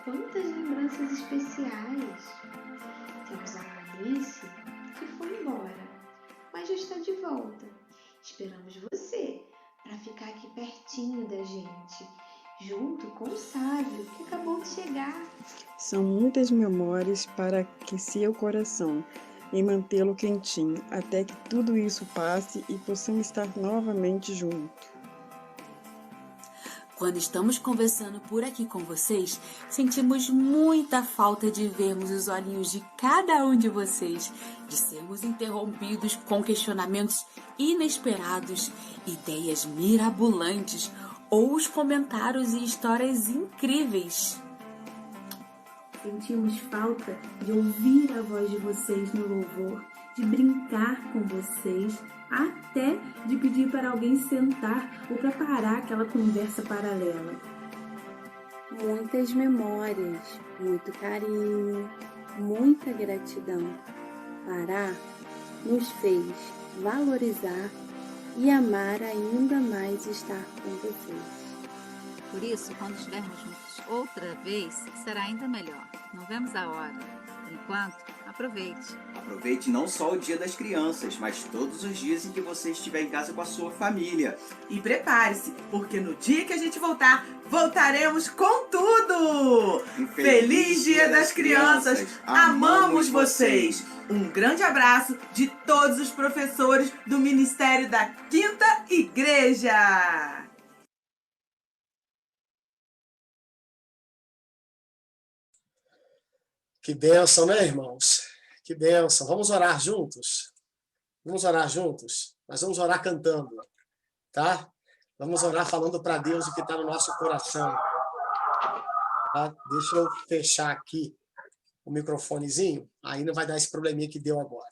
[SPEAKER 15] Quantas lembranças especiais! Temos a Alice, que foi embora, mas já está de volta. Esperamos você para ficar aqui pertinho da gente, junto com o Sávio, que acabou de chegar.
[SPEAKER 27] São muitas memórias para aquecer o coração e mantê-lo quentinho, até que tudo isso passe e possamos estar novamente juntos.
[SPEAKER 28] Quando estamos conversando por aqui com vocês, sentimos muita falta de vermos os olhinhos de cada um de vocês, de sermos interrompidos com questionamentos inesperados, ideias mirabolantes ou os comentários e histórias incríveis.
[SPEAKER 24] Sentimos falta de ouvir a voz de vocês no louvor, de brincar com vocês, até de pedir para alguém sentar ou preparar aquela conversa paralela.
[SPEAKER 22] Muitas memórias, muito carinho, muita gratidão. Parar nos fez valorizar e amar ainda mais estar com vocês.
[SPEAKER 29] Por isso, quando estivermos juntos outra vez, será ainda melhor. Não vemos a hora. Por enquanto, aproveite.
[SPEAKER 30] Aproveite não só o Dia das Crianças, mas todos os dias em que você estiver em casa com a sua família.
[SPEAKER 31] E prepare-se, porque no dia que a gente voltar, voltaremos com tudo! Feliz Dia das Crianças! Amamos vocês! Um grande abraço de todos os professores do Ministério da Quinta Igreja!
[SPEAKER 3] Que bênção, né, irmãos? Que bênção. Vamos orar juntos? Vamos orar juntos? Nós vamos orar cantando, tá? Vamos orar falando para Deus o que está no nosso coração. Tá? Deixa eu fechar aqui o microfonezinho. Aí não vai dar esse probleminha que deu agora.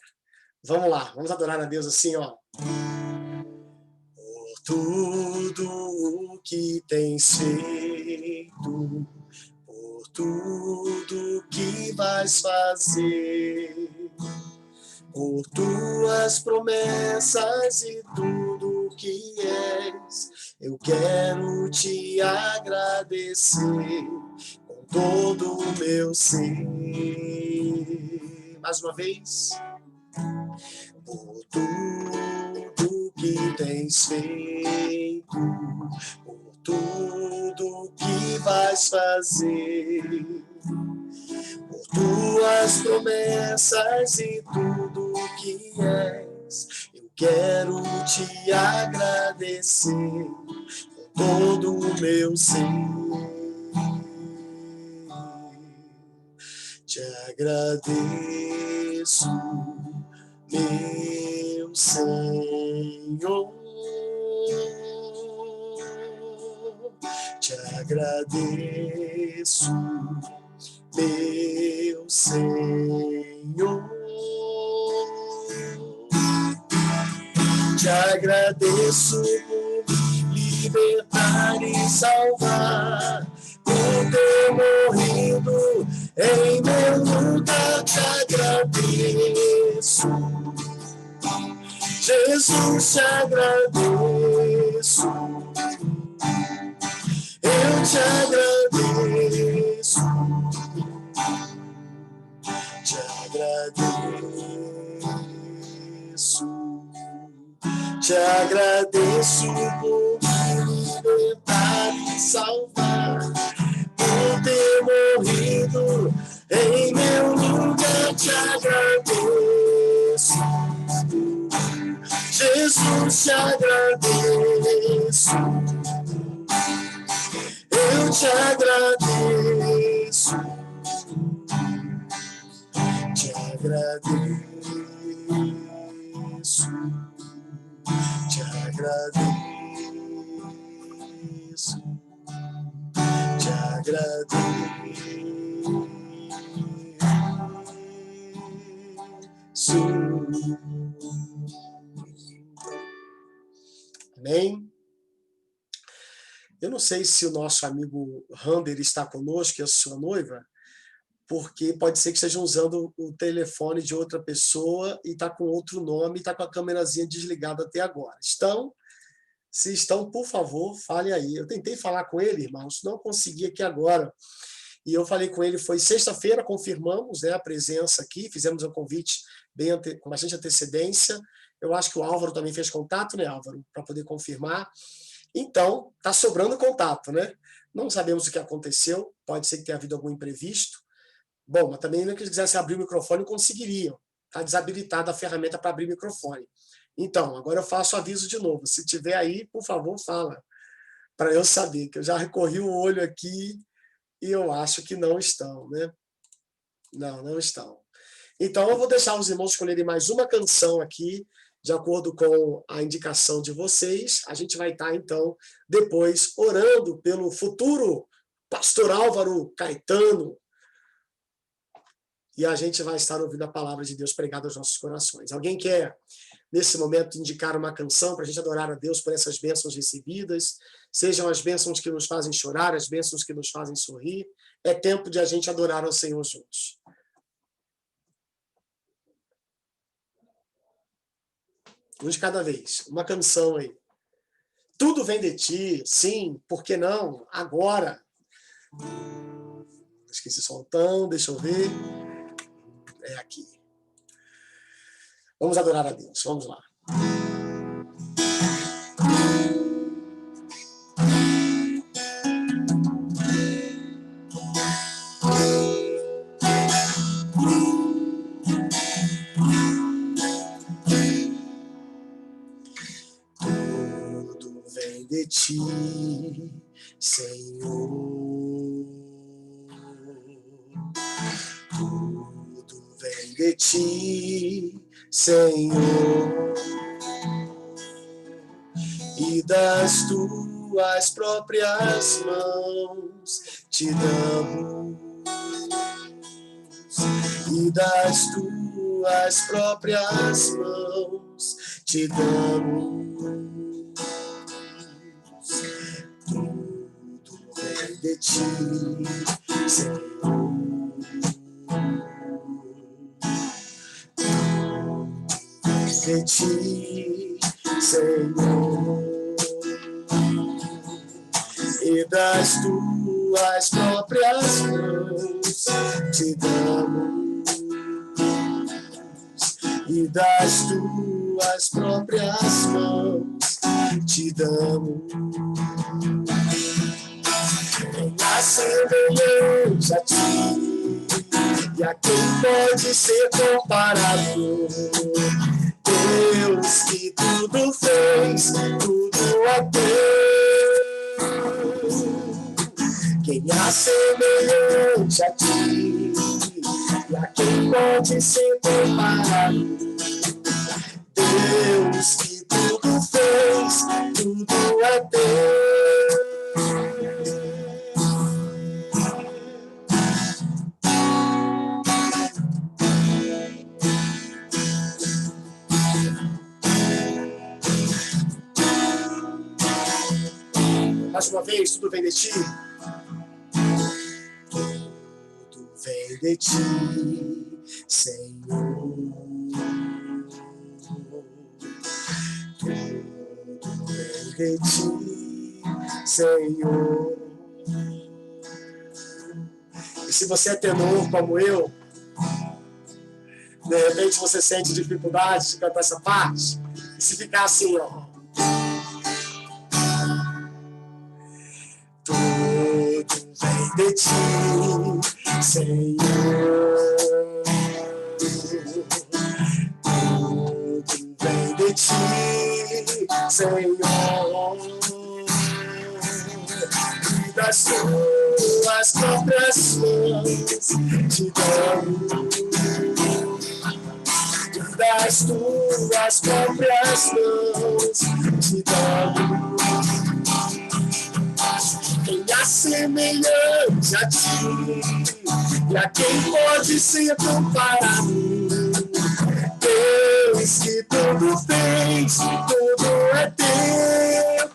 [SPEAKER 3] Vamos lá, vamos adorar a Deus assim, ó. Por tudo o que tens feito, tudo que vais fazer, por tuas promessas e tudo que és, eu quero te agradecer com todo o meu ser. Mais uma vez. Por tudo que tens feito, tudo que vais fazer, por tuas promessas e tudo que és, eu quero te agradecer com todo o meu ser. Te agradeço, meu Senhor. Te agradeço, meu Senhor. Te agradeço por me libertar e salvar, por ter morrido em meu lugar. Te agradeço, Jesus, te agradeço. Eu te agradeço, te agradeço, te agradeço por me libertar e salvar, por ter morrido em meu lugar. Te agradeço, Jesus, te agradeço. Eu te agradeço, te agradeço, te agradeço, te agradeço. Amém? Eu não sei se o nosso amigo Rander está conosco, e a sua noiva, porque pode ser que estejam usando o telefone de outra pessoa e está com outro nome e está com a câmerazinha desligada até agora. Estão? Se estão, por favor, fale aí. Eu tentei falar com ele, irmãos, não consegui aqui agora. E eu falei com ele, foi sexta-feira, confirmamos, né, a presença aqui, fizemos um convite com bastante antecedência. Eu acho que o Álvaro também fez contato, né, Álvaro, para poder confirmar. Então, está sobrando contato, né? Não sabemos o que aconteceu, pode ser que tenha havido algum imprevisto. Bom, mas também, se eles quisessem abrir o microfone, conseguiriam. Está desabilitada a ferramenta para abrir o microfone. Então, agora eu faço aviso de novo. Se tiver aí, por favor, fala, para eu saber, que eu já recorri o olho aqui e eu acho que não estão, né? Não estão. Então, eu vou deixar os irmãos escolherem mais uma canção aqui, de acordo com a indicação de vocês. A gente vai estar, então, depois orando pelo futuro pastor Álvaro Caetano. E a gente vai estar ouvindo a palavra de Deus pregada aos nossos corações. Alguém quer, nesse momento, indicar uma canção para a gente adorar a Deus por essas bênçãos recebidas? Sejam as bênçãos que nos fazem chorar, as bênçãos que nos fazem sorrir. É tempo de a gente adorar ao Senhor juntos. Um de cada vez. Uma canção aí. Tudo vem de ti, sim, por que não? Agora. Esqueci só um tom, deixa eu ver. É aqui. Vamos adorar a Deus, vamos lá. De ti, Senhor, tudo vem de ti, Senhor, e das tuas próprias mãos te damos, e das tuas próprias mãos te damos. De ti, Senhor, de ti, Senhor, e das tuas próprias mãos te damos, e das tuas próprias mãos te damos. A semelhante a ti, e a quem pode ser comparado? Deus que tudo fez, tudo a teu. Quem há semelhante a ti, pode ser comparado. Deus que tudo fez, tudo é teu. Mais uma vez, tudo vem de ti. Tudo vem de ti, Senhor. Tudo vem de ti, Senhor. E se você é tenor como eu, de repente você sente dificuldade de cantar essa parte, e se ficar assim, ó. Tudo vem de ti, Senhor. Tudo vem de ti, Senhor. E das tuas próprias mãos te damos. E das tuas próprias mãos te damos. Quem é semelhante a ti, e a quem pode ser comparado? Deus que tudo fez, tudo é teu.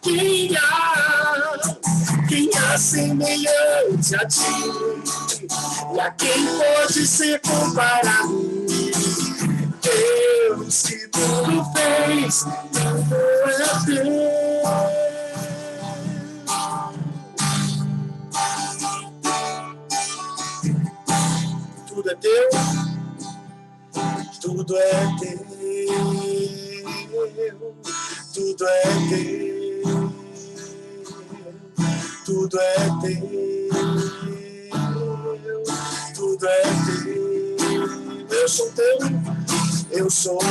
[SPEAKER 3] Quem é semelhante a ti, e a quem pode ser comparado? Deus que tudo fez, tudo é teu. Tudo é teu, tudo é teu, tudo é teu, tudo é teu, tudo é teu. Eu sou teu, eu sou teu,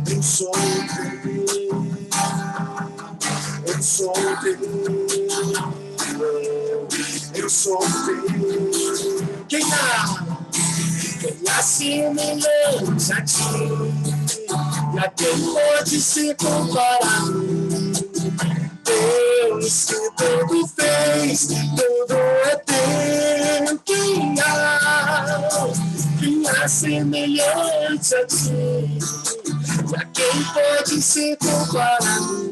[SPEAKER 3] eu sou teu, eu sou teu. Eu sou teu. Quem é semelhante a ti, e a quem pode ser comparado? Deus que tudo fez, tudo é teu. Quem é semelhante a ti, e a quem pode ser comparado?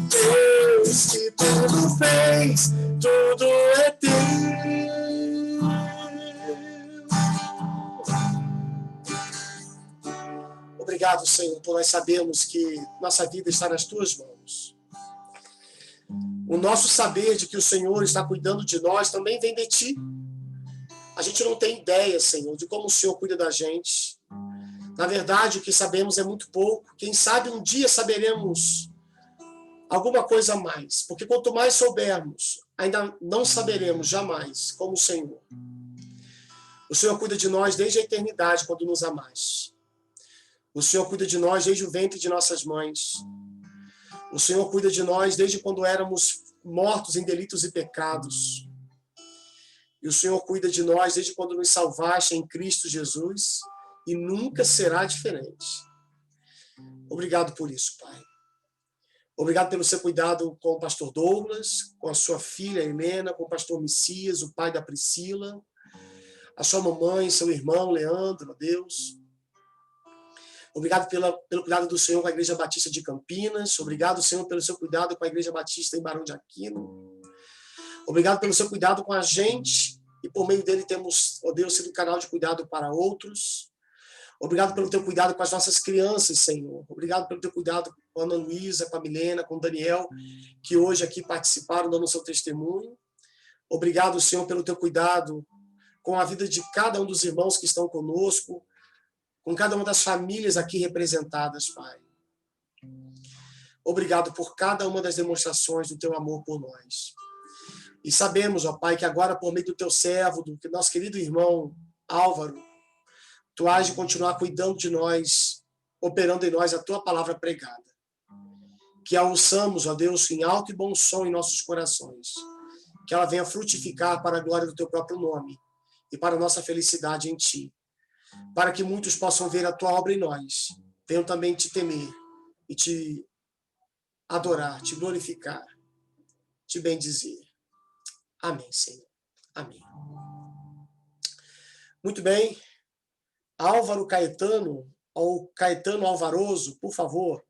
[SPEAKER 3] Deus que tudo fez, tudo é teu. Obrigado, Senhor, por nós sabermos que nossa vida está nas tuas mãos. O nosso saber de que o Senhor está cuidando de nós também vem de ti. A gente não tem ideia, Senhor, de como o Senhor cuida da gente. Na verdade, o que sabemos é muito pouco. Quem sabe um dia saberemos alguma coisa a mais, porque quanto mais soubermos, ainda não saberemos jamais como o Senhor. O Senhor cuida de nós desde a eternidade, quando nos amaste. O Senhor cuida de nós desde o ventre de nossas mães. O Senhor cuida de nós desde quando éramos mortos em delitos e pecados. E o Senhor cuida de nós desde quando nos salvaste em Cristo Jesus, e nunca será diferente. Obrigado por isso, Pai. Obrigado pelo seu cuidado com o pastor Douglas, com a sua filha Helena, com o pastor Messias, o pai da Priscila, a sua mamãe, seu irmão Leandro, Deus. Obrigado pelo cuidado do Senhor com a Igreja Batista de Campinas. Obrigado, Senhor, pelo seu cuidado com a Igreja Batista em Barão de Aquino. Obrigado pelo seu cuidado com a gente, e por meio dele temos, ó Deus, sido um canal de cuidado para outros. Obrigado pelo teu cuidado com as nossas crianças, Senhor. Obrigado pelo teu cuidado com a Ana Luísa, com a Milena, com o Daniel, que hoje aqui participaram, dando o seu testemunho. Obrigado, Senhor, pelo teu cuidado com a vida de cada um dos irmãos que estão conosco, com cada uma das famílias aqui representadas, Pai. Obrigado por cada uma das demonstrações do teu amor por nós. E sabemos, ó Pai, que agora, por meio do teu servo, do nosso querido irmão Álvaro, tu has de continuar cuidando de nós, operando em nós a tua palavra pregada. Que a ouçamos, ó Deus, em alto e bom som em nossos corações. Que ela venha frutificar para a glória do teu próprio nome. e para a nossa felicidade em Ti, para que muitos possam ver a Tua obra em nós, venham também Te temer e Te adorar, Te glorificar, Te bendizer. Amém, Senhor. Amém. Muito bem. Álvaro Caetano, ou Caetano Alvaroso, por favor.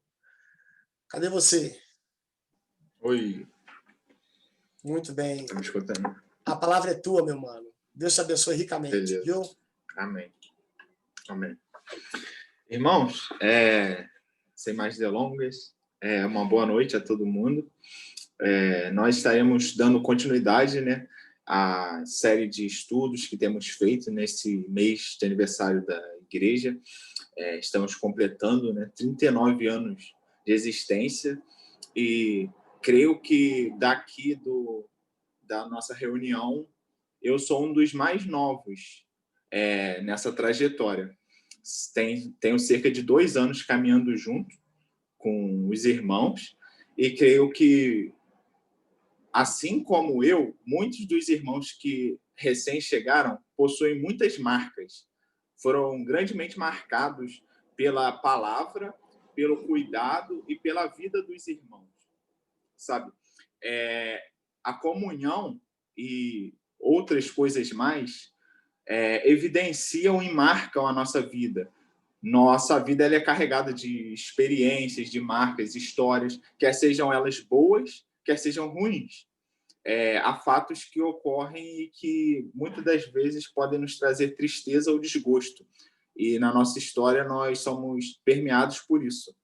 [SPEAKER 3] Cadê você?
[SPEAKER 1] Oi.
[SPEAKER 3] Muito bem.
[SPEAKER 1] Tá me escutando?
[SPEAKER 3] A palavra é tua, meu mano. Deus te abençoe ricamente,
[SPEAKER 1] Beleza.
[SPEAKER 3] viu?
[SPEAKER 1] Amém. Amém. Irmãos, sem mais delongas, uma boa noite a todo mundo. Nós estaremos dando continuidade, né, à série de estudos que temos feito nesse mês de aniversário da igreja. Estamos completando, né, 39 anos de existência e creio que daqui da nossa reunião eu sou um dos mais novos nessa trajetória. Tenho cerca de 2 anos caminhando junto com os irmãos e creio que, assim como eu, muitos dos irmãos que recém chegaram possuem muitas marcas. Foram grandemente marcados pela palavra, pelo cuidado e pela vida dos irmãos. Sabe? A comunhão e outras coisas mais evidenciam e marcam a nossa vida. Nossa vida ela é carregada de experiências, de marcas, histórias, quer sejam elas boas, quer sejam ruins. Há fatos que ocorrem e que muitas das vezes podem nos trazer tristeza ou desgosto. E na nossa história nós somos permeados por isso.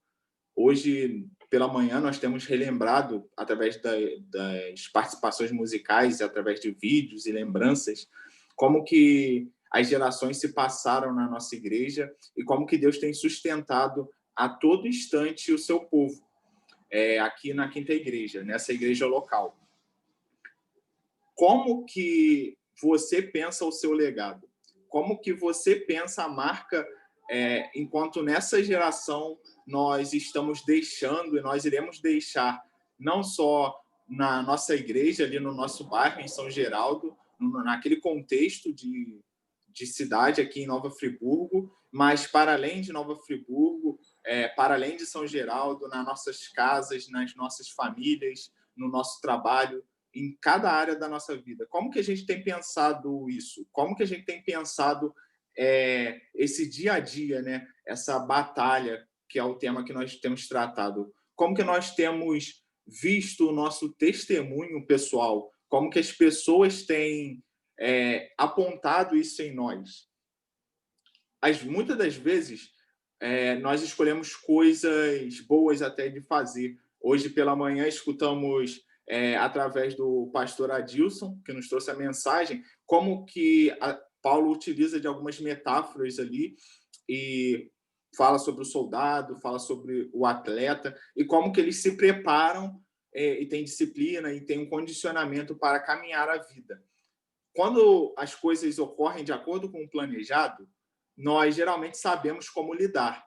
[SPEAKER 1] Hoje, pela manhã, nós temos relembrado, através das participações musicais, através de vídeos e lembranças, como que as gerações se passaram na nossa igreja e como que Deus tem sustentado a todo instante o seu povo, aqui na Quinta Igreja, nessa igreja local. Como que você pensa o seu legado? Como que você pensa a marca enquanto nessa geração nós estamos deixando e nós iremos deixar não só na nossa igreja, ali no nosso bairro, em São Geraldo, naquele contexto de cidade aqui em Nova Friburgo, mas para além de Nova Friburgo, para além de São Geraldo, nas nossas casas, nas nossas famílias, no nosso trabalho, em cada área da nossa vida. Como que a gente tem pensado isso? Como que a gente tem pensado esse dia a dia, né? Essa batalha, que é o tema que nós temos tratado? Como que nós temos visto o nosso testemunho pessoal? Como que as pessoas têm apontado isso em nós? Muitas das vezes, nós escolhemos coisas boas até de fazer. Hoje pela manhã escutamos, através do pastor Adilson, que nos trouxe a mensagem, como que Paulo utiliza de algumas metáforas ali e fala sobre o soldado, fala sobre o atleta e como que eles se preparam e têm disciplina e têm um condicionamento para caminhar a vida. Quando as coisas ocorrem de acordo com o planejado, nós geralmente sabemos como lidar,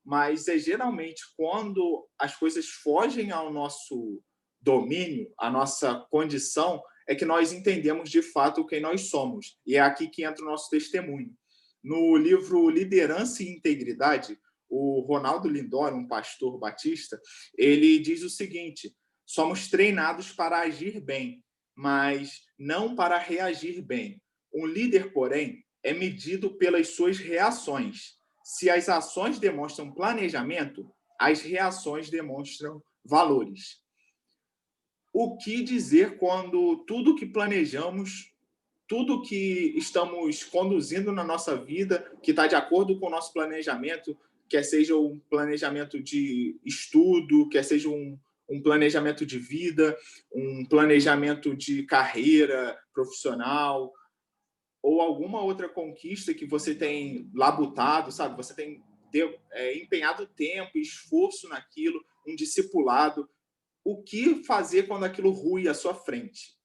[SPEAKER 1] mas geralmente quando as coisas fogem ao nosso domínio, à nossa condição, é que nós entendemos de fato quem nós somos. E é aqui que entra o nosso testemunho. No livro Liderança e Integridade, o Ronaldo Lindor, um pastor batista, ele diz o seguinte: somos treinados para agir bem, mas não para reagir bem. Um líder, porém, é medido pelas suas reações. Se as ações demonstram planejamento, as reações demonstram valores. O que dizer quando tudo que planejamos, tudo que estamos conduzindo na nossa vida, que está de acordo com o nosso planejamento, quer seja um planejamento de estudo, quer seja um planejamento de vida, um planejamento de carreira profissional, ou alguma outra conquista que você tem labutado, sabe? Você tem empenhado tempo e esforço naquilo, um discipulado. O que fazer quando aquilo rui à sua frente?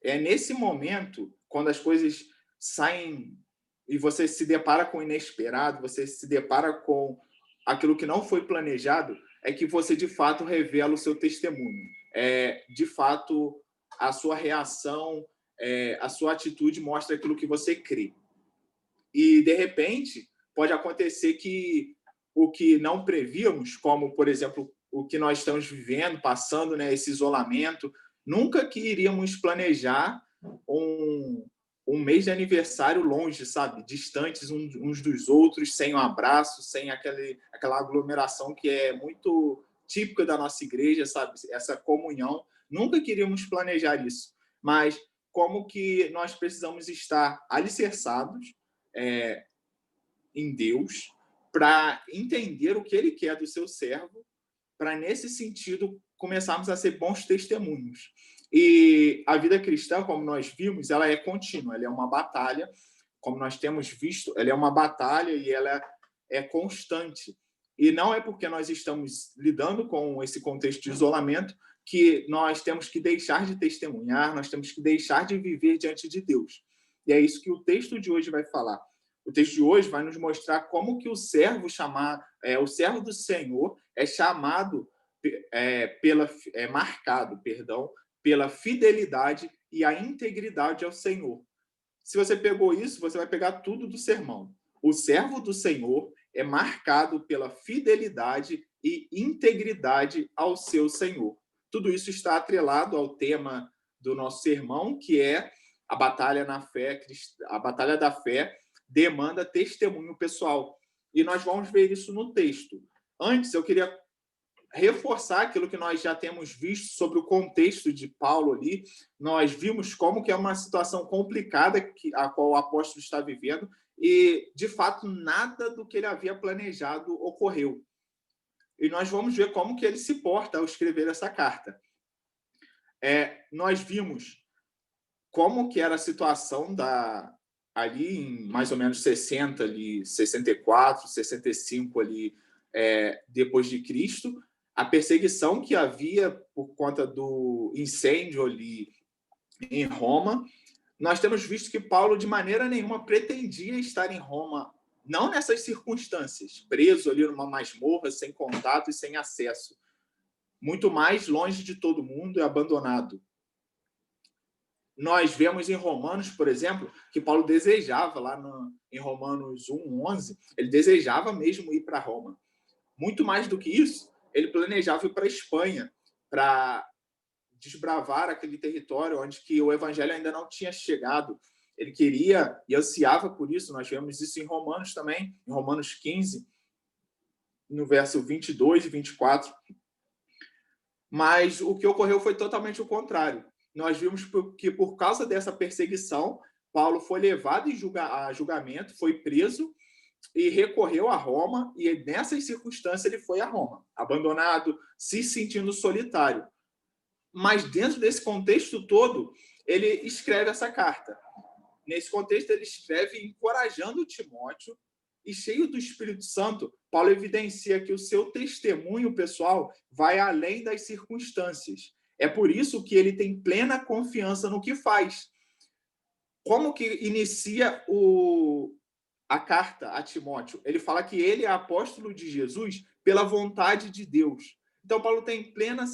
[SPEAKER 1] É nesse momento, quando as coisas saem e você se depara com o inesperado, você se depara com aquilo que não foi planejado, é que você, de fato, revela o seu testemunho. De fato, a sua reação a sua atitude mostra aquilo que você crê. E, de repente, pode acontecer que o que não prevíamos, como, por exemplo, o que nós estamos vivendo, passando, né, esse isolamento, nunca que iríamos planejar um mês de aniversário longe, sabe? Distantes uns dos outros, sem um abraço, sem aquela aglomeração que é muito típica da nossa igreja, sabe? Essa comunhão. Nunca queríamos planejar isso. Mas como que nós precisamos estar alicerçados em Deus para entender o que Ele quer do seu servo, para, nesse sentido, começarmos a ser bons testemunhos. E a vida cristã, como nós vimos, ela é contínua, ela é uma batalha, como nós temos visto, ela é uma batalha e ela é constante. E não é porque nós estamos lidando com esse contexto de isolamento que nós temos que deixar de testemunhar, nós temos que deixar de viver diante de Deus. E é isso que o texto de hoje vai falar. O texto de hoje vai nos mostrar como que o servo do Senhor é chamado, marcado pela fidelidade e a integridade ao Senhor. Se você pegou isso, você vai pegar tudo do sermão. O servo do Senhor é marcado pela fidelidade e integridade ao seu Senhor. Tudo isso está atrelado ao tema do nosso sermão, que é a batalha na fé, a batalha da fé demanda testemunho pessoal. E nós vamos ver isso no texto. Antes, eu queria reforçar aquilo que nós já temos visto sobre o contexto de Paulo ali. Nós vimos como que é uma situação complicada a qual o apóstolo está vivendo e, de fato, nada do que ele havia planejado ocorreu. E nós vamos ver como que ele se porta ao escrever essa carta. Nós vimos como que era a situação ali em mais ou menos 64, 65 ali, depois de Cristo, a perseguição que havia por conta do incêndio ali em Roma. Nós temos visto que Paulo, de maneira nenhuma, pretendia estar em Roma, não nessas circunstâncias, preso ali numa masmorra, sem contato e sem acesso. Muito mais longe de todo mundo e abandonado. Nós vemos em Romanos, por exemplo, que Paulo desejava, em Romanos 1:11, ele desejava mesmo ir para Roma. Muito mais do que isso, ele planejava ir para a Espanha, para desbravar aquele território onde que o evangelho ainda não tinha chegado. Ele queria e ansiava por isso. Nós vemos isso em Romanos também, em Romanos 15, no verso 22 e 24. Mas o que ocorreu foi totalmente o contrário. Nós vimos que, por causa dessa perseguição, Paulo foi levado a julgamento, foi preso e recorreu a Roma, e nessas circunstâncias ele foi a Roma, abandonado, se sentindo solitário. Mas dentro desse contexto todo, ele escreve essa carta. Nesse contexto, ele escreve encorajando Timóteo, e cheio do Espírito Santo, Paulo evidencia que o seu testemunho pessoal vai além das circunstâncias. É por isso que ele tem plena confiança no que faz. Como que inicia a carta a Timóteo? Ele fala que ele é apóstolo de Jesus pela vontade de Deus. Então, Paulo tem plena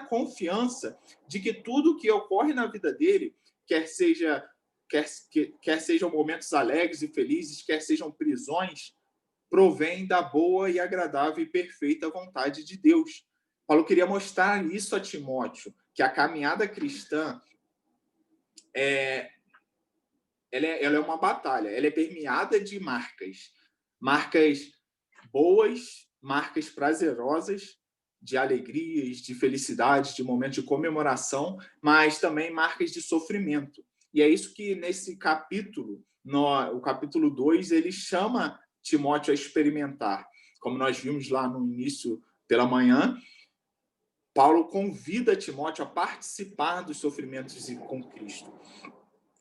[SPEAKER 1] confiança de que tudo que ocorre na vida dele, quer sejam momentos alegres e felizes, quer sejam prisões, provém da boa e agradável e perfeita vontade de Deus. Paulo queria mostrar isso a Timóteo, que a caminhada cristã ela é uma batalha, ela é permeada de marcas boas, marcas prazerosas, de alegrias, de felicidades, de momentos de comemoração, mas também marcas de sofrimento. E é isso que nesse capítulo, o capítulo 2, ele chama Timóteo a experimentar. Como nós vimos lá no início pela manhã, Paulo convida Timóteo a participar dos sofrimentos com Cristo.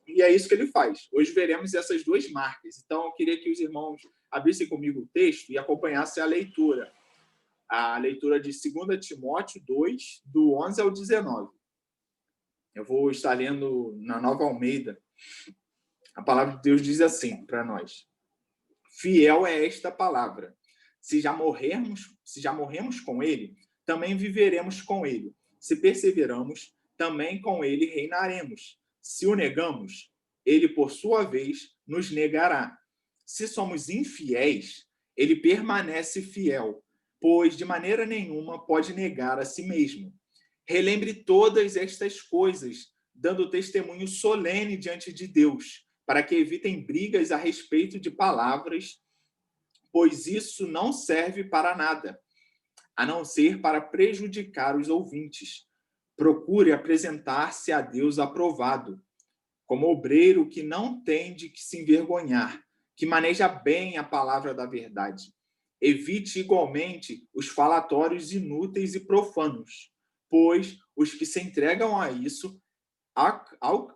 [SPEAKER 1] E é isso que ele faz. Hoje veremos essas duas marcas. Então, eu queria que os irmãos abrissem comigo o texto e acompanhassem a leitura. A leitura de 2 Timóteo 2, do 11 ao 19. Eu vou estar lendo na Nova Almeida. A palavra de Deus diz assim para nós: fiel é esta palavra. Se já morremos com ele, também viveremos com ele. Se perseveramos, também com ele reinaremos. Se o negamos, ele, por sua vez, nos negará. Se somos infiéis, ele permanece fiel, pois de maneira nenhuma pode negar a si mesmo. Relembre todas estas coisas, dando testemunho solene diante de Deus, para que evitem brigas a respeito de palavras, pois isso não serve para nada, a não ser para prejudicar os ouvintes. Procure apresentar-se a Deus aprovado, como obreiro que não tem de que se envergonhar, que maneja bem a palavra da verdade. Evite igualmente os falatórios inúteis e profanos, pois os que se entregam a isso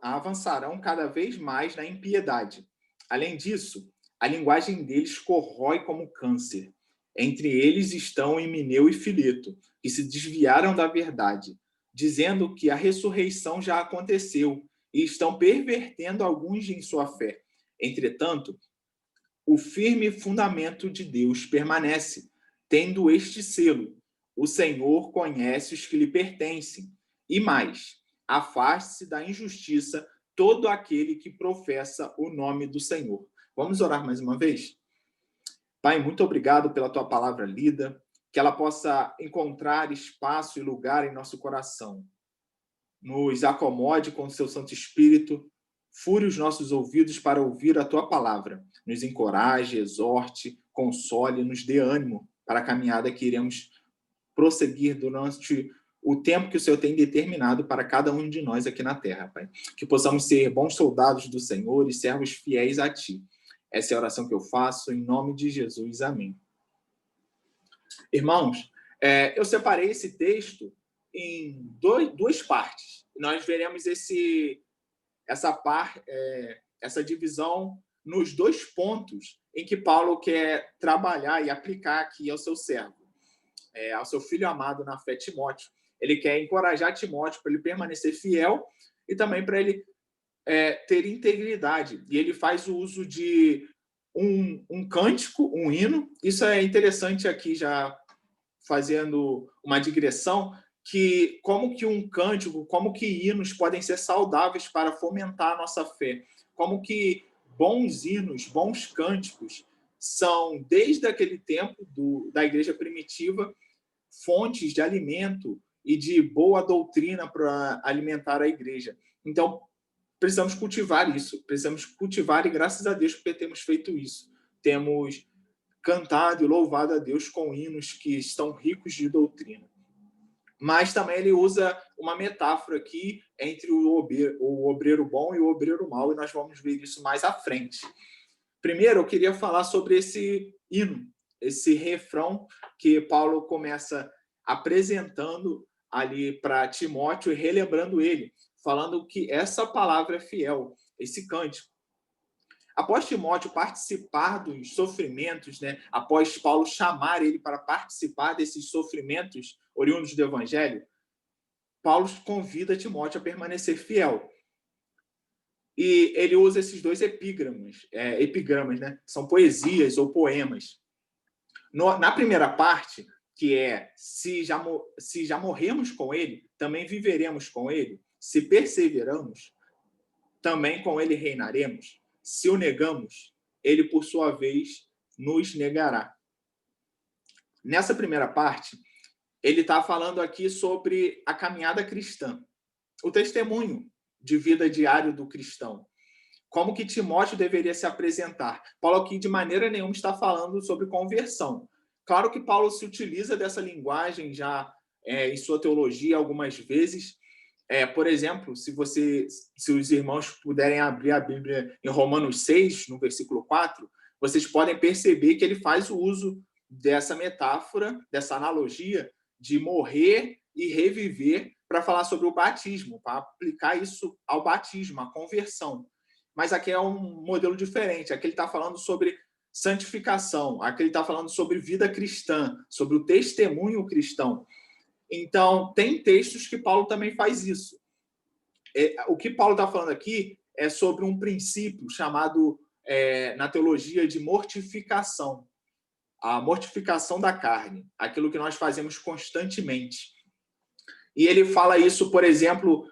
[SPEAKER 1] avançarão cada vez mais na impiedade. Além disso, a linguagem deles corrói como câncer. Entre eles estão Himeneu e Fileto, que se desviaram da verdade, dizendo que a ressurreição já aconteceu, e estão pervertendo alguns em sua fé. Entretanto, o firme fundamento de Deus permanece, tendo este selo: o Senhor conhece os que lhe pertencem. E mais, afaste-se da injustiça todo aquele que professa o nome do Senhor. Vamos orar mais uma vez? Pai, muito obrigado pela tua palavra lida, que ela possa encontrar espaço e lugar em nosso coração. Nos acomode com o seu Santo Espírito, fure os nossos ouvidos para ouvir a tua palavra. Nos encoraje, exorte, console, nos dê ânimo para a caminhada que iremos prosseguir durante o tempo que o Senhor tem determinado para cada um de nós aqui na terra, Pai. Que possamos ser bons soldados do Senhor e servos fiéis a Ti. Essa é a oração que eu faço, em nome de Jesus. Amém. Irmãos, eu separei esse texto em duas partes. Nós veremos essa divisão nos dois pontos em que Paulo quer trabalhar e aplicar aqui ao seu servo, ao seu filho amado na fé, Timóteo. Ele quer encorajar Timóteo para ele permanecer fiel e também para ele ter integridade. E ele faz o uso de um cântico, um hino. Isso é interessante aqui, já fazendo uma digressão, que como que um cântico, como que hinos podem ser saudáveis para fomentar a nossa fé. Como que bons hinos, bons cânticos são, desde aquele tempo da igreja primitiva, fontes de alimento e de boa doutrina para alimentar a igreja. Então, precisamos cultivar isso, precisamos cultivar, e graças a Deus porque temos feito isso. Temos cantado e louvado a Deus com hinos que estão ricos de doutrina. Mas também ele usa uma metáfora aqui entre o obreiro bom e o obreiro mau, e nós vamos ver isso mais à frente. Primeiro, eu queria falar sobre esse hino, esse refrão que Paulo começa apresentando ali para Timóteo e relembrando ele, falando que essa palavra é fiel, esse cântico. Após Timóteo participar dos sofrimentos, após Paulo chamar ele para participar desses sofrimentos oriundos do Evangelho, Paulo convida Timóteo a permanecer fiel. E ele usa esses dois epigramas, são poesias ou poemas. Na primeira parte, que é se já morremos com ele, também viveremos com ele. Se perseveramos, também com ele reinaremos. Se o negamos, ele, por sua vez, nos negará. Nessa primeira parte, ele está falando aqui sobre a caminhada cristã, o testemunho de vida diário do cristão. Como que Timóteo deveria se apresentar. Paulo aqui, de maneira nenhuma, está falando sobre conversão. Claro que Paulo se utiliza dessa linguagem já em sua teologia algumas vezes. Por exemplo, se os irmãos puderem abrir a Bíblia em Romanos 6, no versículo 4, vocês podem perceber que ele faz o uso dessa metáfora, dessa analogia de morrer e reviver para falar sobre o batismo, para aplicar isso ao batismo, à conversão. Mas aqui é um modelo diferente. Aqui ele está falando sobre santificação, aqui ele está falando sobre vida cristã, sobre o testemunho cristão. Então, tem textos que Paulo também faz isso. O que Paulo está falando aqui é sobre um princípio chamado, na teologia, de mortificação. A mortificação da carne, aquilo que nós fazemos constantemente. E ele fala isso, por exemplo,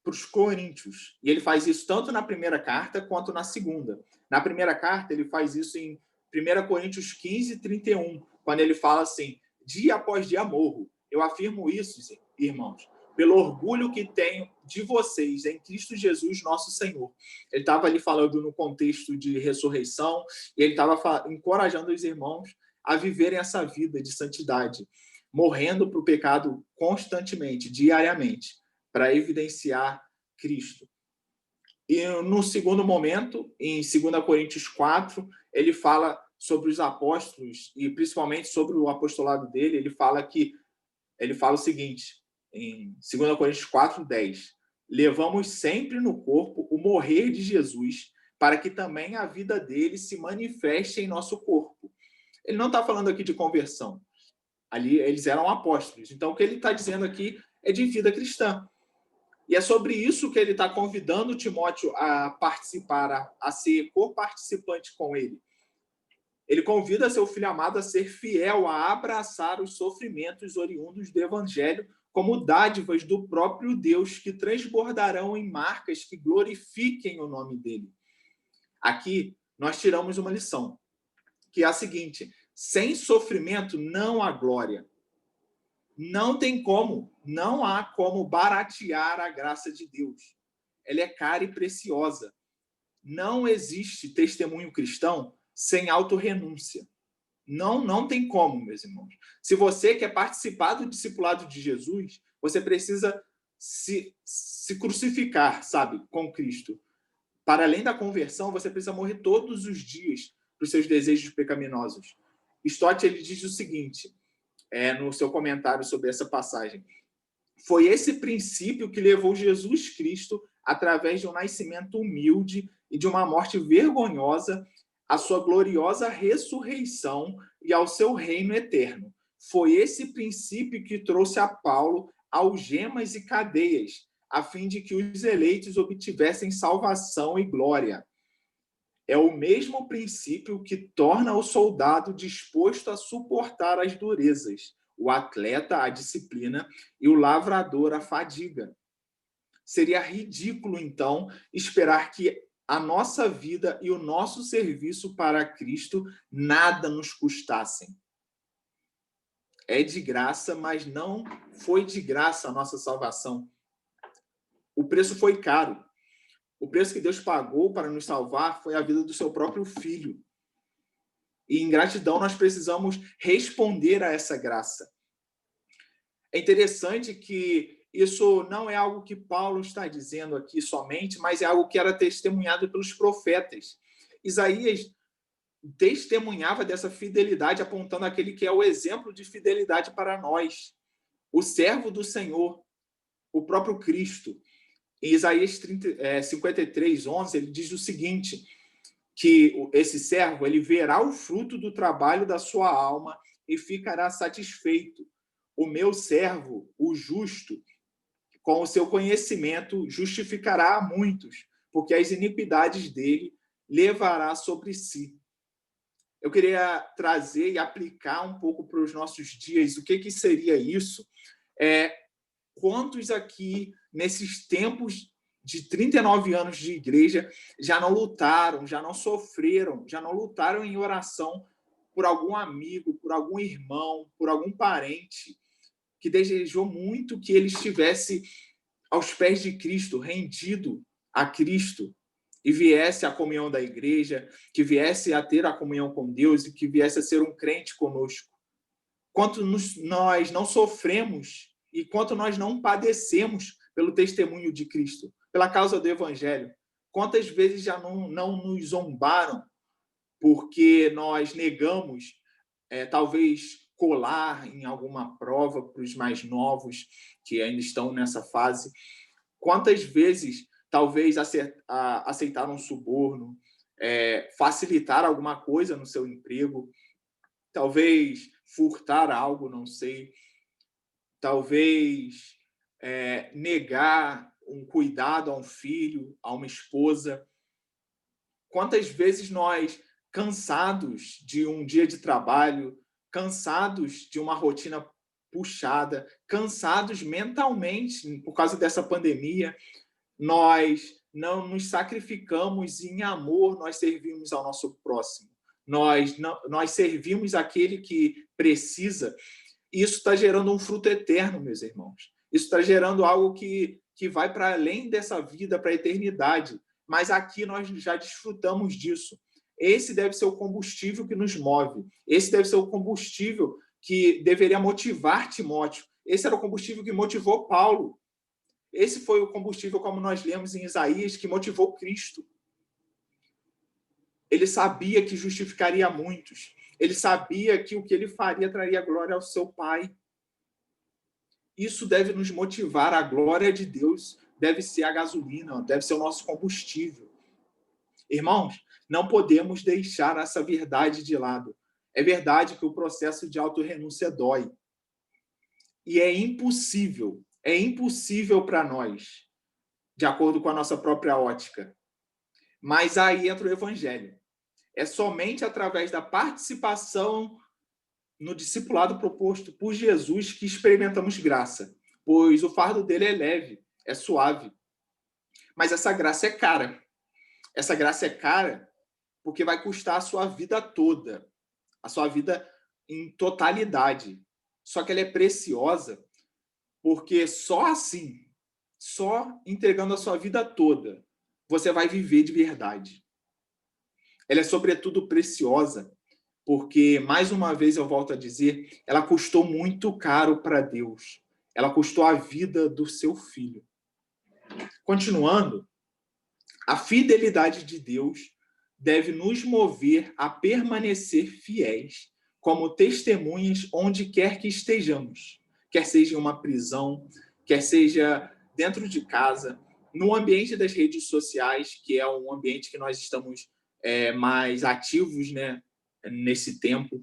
[SPEAKER 1] para os coríntios. E ele faz isso tanto na primeira carta quanto na segunda. Na primeira carta, ele faz isso em 1 Coríntios 15, 31, quando ele fala assim: dia após dia morro. Eu afirmo isso, irmãos, pelo orgulho que tenho de vocês em Cristo Jesus, nosso Senhor. Ele estava ali falando no contexto de ressurreição, e ele estava encorajando os irmãos a viverem essa vida de santidade, morrendo para o pecado constantemente, diariamente, para evidenciar Cristo. E no segundo momento, em 2 Coríntios 4, ele fala sobre os apóstolos, e principalmente sobre o apostolado dele. Ele fala o seguinte, em 2 Coríntios 4, 10. Levamos sempre no corpo o morrer de Jesus, para que também a vida dele se manifeste em nosso corpo. Ele não está falando aqui de conversão. Ali eles eram apóstolos. Então, o que ele está dizendo aqui é de vida cristã. E é sobre isso que ele está convidando Timóteo a participar, a ser co-participante com ele. Ele convida seu filho amado a ser fiel, a abraçar os sofrimentos oriundos do Evangelho como dádivas do próprio Deus, que transbordarão em marcas que glorifiquem o nome dele. Aqui, nós tiramos uma lição, que é a seguinte: sem sofrimento não há glória. Não há como baratear a graça de Deus. Ela é cara e preciosa. Não existe testemunho cristão sem autorrenúncia. Não tem como, meus irmãos. Se você quer participar do discipulado de Jesus, você precisa se crucificar, sabe, com Cristo. Para além da conversão, você precisa morrer todos os dias para os seus desejos pecaminosos. Stott, ele diz o seguinte, no seu comentário sobre essa passagem: foi esse princípio que levou Jesus Cristo, através de um nascimento humilde e de uma morte vergonhosa, à sua gloriosa ressurreição e ao seu reino eterno. Foi esse princípio que trouxe a Paulo algemas e cadeias, a fim de que os eleitos obtivessem salvação e glória. É o mesmo princípio que torna o soldado disposto a suportar as durezas, o atleta a disciplina e o lavrador a fadiga. Seria ridículo, então, esperar que a nossa vida e o nosso serviço para Cristo nada nos custassem. É de graça, mas não foi de graça a nossa salvação. O preço foi caro. O preço que Deus pagou para nos salvar foi a vida do seu próprio Filho. E em gratidão nós precisamos responder a essa graça. É interessante que isso não é algo que Paulo está dizendo aqui somente, mas é algo que era testemunhado pelos profetas. Isaías testemunhava dessa fidelidade, apontando aquele que é o exemplo de fidelidade para nós, o servo do Senhor, o próprio Cristo. Em Isaías 53, 11, ele diz o seguinte, que esse servo ele verá o fruto do trabalho da sua alma e ficará satisfeito. O meu servo, o justo, com o seu conhecimento, justificará a muitos, porque as iniquidades dele levará sobre si. Eu queria trazer e aplicar um pouco para os nossos dias o que seria isso. Quantos aqui, nesses tempos de 39 anos de igreja, já não lutaram, já não sofreram, já não lutaram em oração por algum amigo, por algum irmão, por algum parente que desejou muito que ele estivesse aos pés de Cristo, rendido a Cristo, e viesse à comunhão da igreja, que viesse a ter a comunhão com Deus e que viesse a ser um crente conosco? Quanto nós não sofremos e quanto nós não padecemos pelo testemunho de Cristo, pela causa do Evangelho? Quantas vezes já não nos zombaram porque nós negamos, talvez, colar em alguma prova para os mais novos que ainda estão nessa fase? Quantas vezes, talvez, aceitaram um suborno, facilitar alguma coisa no seu emprego, talvez furtar algo, não sei, talvez negar um cuidado a um filho, a uma esposa? Quantas vezes nós, cansados de um dia de trabalho, cansados de uma rotina puxada, cansados mentalmente por causa dessa pandemia, nós não nos sacrificamos e em amor nós servimos ao nosso próximo. Nós servimos aquele que precisa. Isso está gerando um fruto eterno, meus irmãos. Isso está gerando algo que vai para além dessa vida, para a eternidade. Mas aqui nós já desfrutamos disso. Esse deve ser o combustível que nos move. Esse deve ser o combustível que deveria motivar Timóteo. Esse era o combustível que motivou Paulo. Esse foi o combustível, como nós lemos em Isaías, que motivou Cristo. Ele sabia que justificaria muitos. Ele sabia que o que ele faria traria glória ao seu Pai. Isso deve nos motivar. A glória de Deus deve ser a gasolina, deve ser o nosso combustível. Irmãos, não podemos deixar essa verdade de lado. É verdade que o processo de autorrenúncia dói. E é impossível para nós, de acordo com a nossa própria ótica. Mas aí entra o Evangelho. É somente através da participação no discipulado proposto por Jesus que experimentamos graça, pois o fardo dele é leve, é suave. Mas essa graça é cara. Essa graça é cara porque vai custar a sua vida toda, a sua vida em totalidade. Só que ela é preciosa porque só assim, só entregando a sua vida toda, você vai viver de verdade. Ela é, sobretudo, preciosa porque, mais uma vez, eu volto a dizer, ela custou muito caro para Deus. Ela custou a vida do seu filho. Continuando, a fidelidade de Deus deve nos mover a permanecer fiéis como testemunhas onde quer que estejamos, quer seja em uma prisão, quer seja dentro de casa, no ambiente das redes sociais, que é um ambiente que nós estamos mais ativos, né, nesse tempo.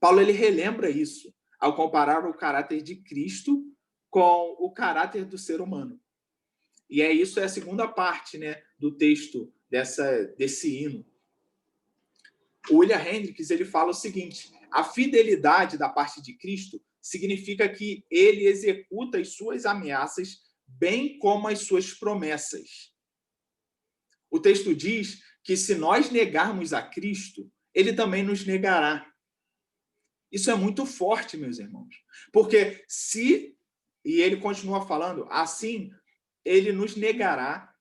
[SPEAKER 1] Paulo ele relembra isso ao comparar o caráter de Cristo com o caráter do ser humano. E isso é a segunda parte, né, do texto desse hino. O William Hendricks ele fala o seguinte: a fidelidade da parte de Cristo significa que ele executa as suas ameaças bem como as suas promessas. O texto diz que se nós negarmos a Cristo, ele também nos negará. Isso é muito forte, meus irmãos. Porque e ele continua falando, assim, ele nos negará,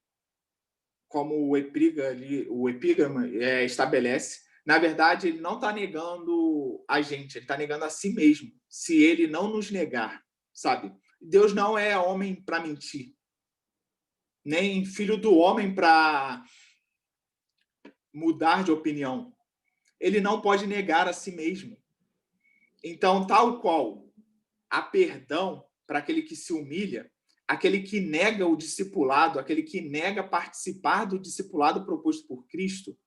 [SPEAKER 1] como o epígrama estabelece. Na verdade, ele não está negando a gente, ele está negando a si mesmo, se ele não nos negar, sabe? Deus não é homem para mentir, nem filho do homem para mudar de opinião. Ele não pode negar a si mesmo. Então, tal qual há perdão para aquele que se humilha, aquele que nega o discipulado, aquele que nega participar do discipulado proposto por Cristo,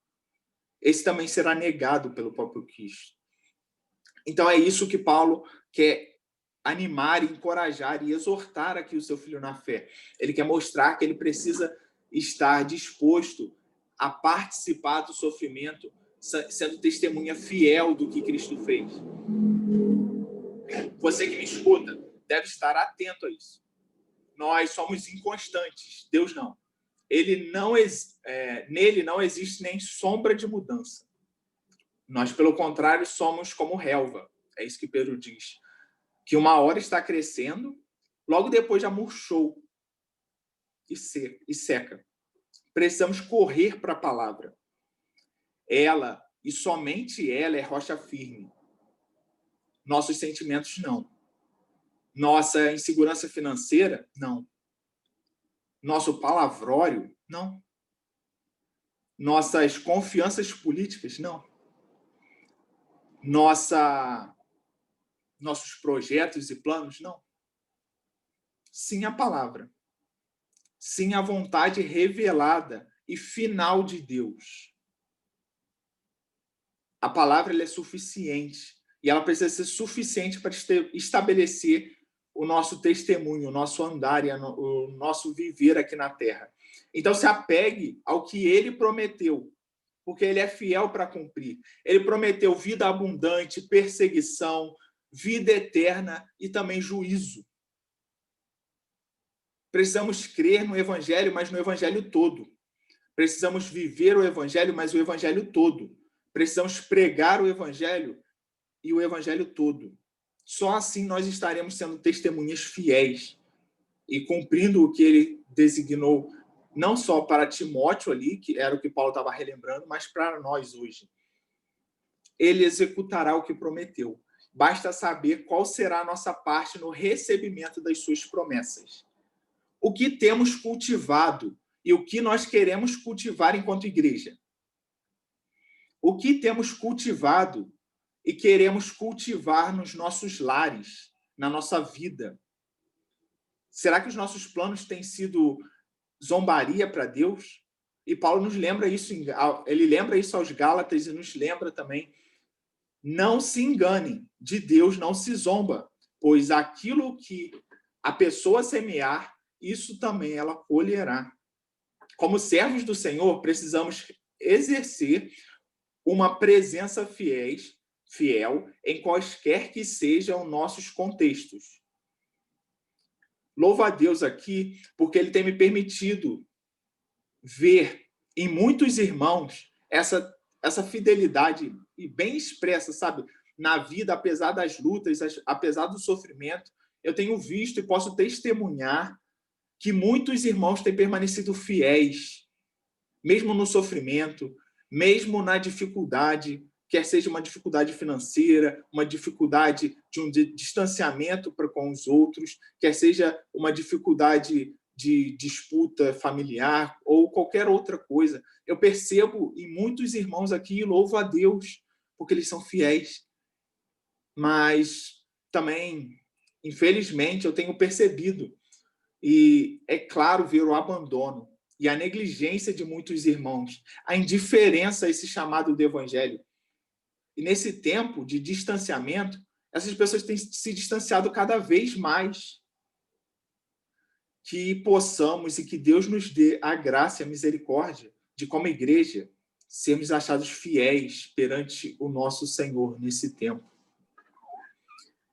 [SPEAKER 1] esse também será negado pelo próprio Cristo. Então, é isso que Paulo quer animar, encorajar e exortar aqui o seu filho na fé. Ele quer mostrar que ele precisa estar disposto a participar do sofrimento, sendo testemunha fiel do que Cristo fez. Você que me escuta deve estar atento a isso. Nós somos inconstantes, Deus não. Nele não existe nem sombra de mudança. Nós, pelo contrário, somos como relva. É isso que Pedro diz. Que uma hora está crescendo, logo depois já murchou e seca. Precisamos correr para a palavra. Ela, e somente ela, é rocha firme. Nossos sentimentos, não. Nossa insegurança financeira, não. Nosso palavrório, não. Nossas confianças políticas, não. Nossos projetos e planos, não. Sim a palavra. Sim a vontade revelada e final de Deus. A palavra ela é suficiente. E ela precisa ser suficiente para estabelecer o nosso testemunho, o nosso andar e o nosso viver aqui na Terra. Então, se apegue ao que ele prometeu, porque ele é fiel para cumprir. Ele prometeu vida abundante, perseguição, vida eterna e também juízo. Precisamos crer no Evangelho, mas no Evangelho todo. Precisamos viver o Evangelho, mas o Evangelho todo. Precisamos pregar o Evangelho e o Evangelho todo. Só assim nós estaremos sendo testemunhas fiéis e cumprindo o que ele designou, não só para Timóteo ali, que era o que Paulo estava relembrando, mas para nós hoje. Ele executará o que prometeu. Basta saber qual será a nossa parte no recebimento das suas promessas. O que temos cultivado e o que nós queremos cultivar enquanto igreja. O que temos cultivado e queremos cultivar nos nossos lares, na nossa vida. Será que os nossos planos têm sido zombaria para Deus? E Paulo nos lembra isso, ele lembra isso aos Gálatas e nos lembra também. Não se engane, de Deus não se zomba, pois aquilo que a pessoa semear, isso também ela colherá. Como servos do Senhor, precisamos exercer uma presença fiel em quaisquer que sejam nossos contextos. Louvo a Deus aqui, porque Ele tem me permitido ver em muitos irmãos essa fidelidade e bem expressa, sabe? Na vida, apesar das lutas, apesar do sofrimento, eu tenho visto e posso testemunhar que muitos irmãos têm permanecido fiéis, mesmo no sofrimento, mesmo na dificuldade, quer seja uma dificuldade financeira, uma dificuldade de um distanciamento com os outros, quer seja uma dificuldade de disputa familiar ou qualquer outra coisa. Eu percebo em muitos irmãos aqui e louvo a Deus, porque eles são fiéis. Mas também, infelizmente, eu tenho percebido, e é claro ver o abandono e a negligência de muitos irmãos, a indiferença a esse chamado do Evangelho. E nesse tempo de distanciamento, essas pessoas têm se distanciado cada vez mais. Que possamos e que Deus nos dê a graça e a misericórdia de, como igreja, sermos achados fiéis perante o nosso Senhor nesse tempo.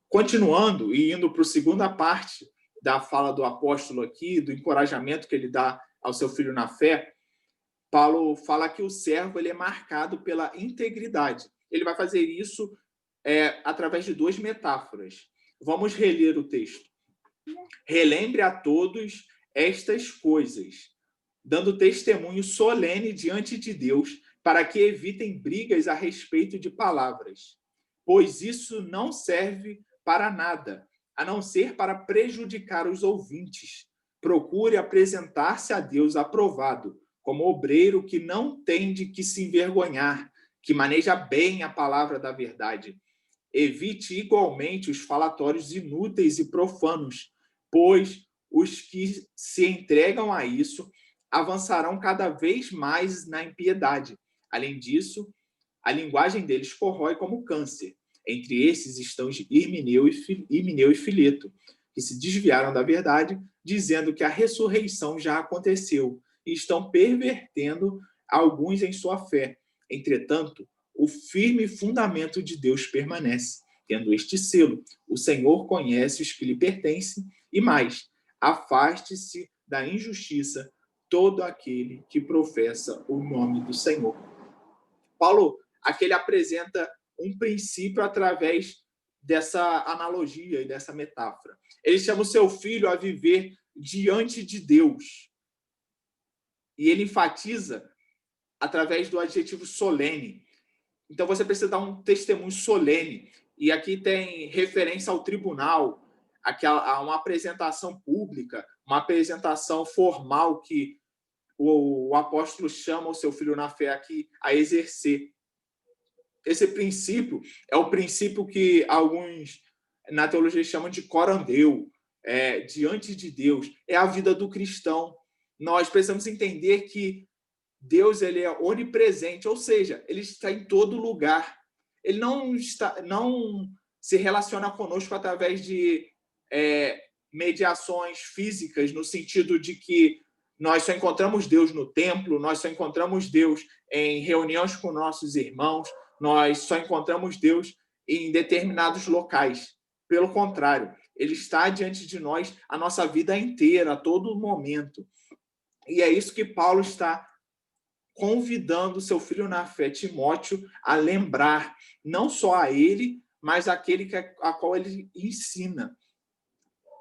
[SPEAKER 1] Continuando e indo para a segunda parte da fala do apóstolo aqui, do encorajamento que ele dá ao seu filho na fé, Paulo fala que o servo ele é marcado pela integridade. Ele vai fazer isso através de duas metáforas. Vamos reler o texto. Relembre a todos estas coisas, dando testemunho solene diante de Deus, para que evitem brigas a respeito de palavras, pois isso não serve para nada, a não ser para prejudicar os ouvintes. Procure apresentar-se a Deus aprovado, como obreiro que não tem de que se envergonhar, que maneja bem a palavra da verdade. Evite igualmente os falatórios inúteis e profanos, pois os que se entregam a isso avançarão cada vez mais na impiedade. Além disso, a linguagem deles corrói como câncer. Entre esses estão Himeneu e Fileto, que se desviaram da verdade, dizendo que a ressurreição já aconteceu, e estão pervertendo alguns em sua fé. Entretanto, o firme fundamento de Deus permanece, tendo este selo: o Senhor conhece os que lhe pertencem, e mais, afaste-se da injustiça todo aquele que professa o nome do Senhor. Paulo, aqui ele apresenta um princípio através dessa analogia e dessa metáfora. Ele chama o seu filho a viver diante de Deus. E ele enfatiza através do adjetivo solene. Então você precisa dar um testemunho solene. E aqui tem referência ao tribunal, a uma apresentação pública, uma apresentação formal que o apóstolo chama o seu filho na fé aqui a exercer. Esse princípio é o princípio que alguns na teologia chamam de corandeu, diante de Deus. É a vida do cristão. Nós precisamos entender que Deus ele é onipresente, ou seja, ele está em todo lugar. Ele não se relaciona conosco através de mediações físicas, no sentido de que nós só encontramos Deus no templo, nós só encontramos Deus em reuniões com nossos irmãos, nós só encontramos Deus em determinados locais. Pelo contrário, ele está diante de nós a nossa vida inteira, a todo momento. E é isso que Paulo está convidando seu filho na fé, Timóteo, a lembrar, não só a ele, mas aquele a qual ele ensina.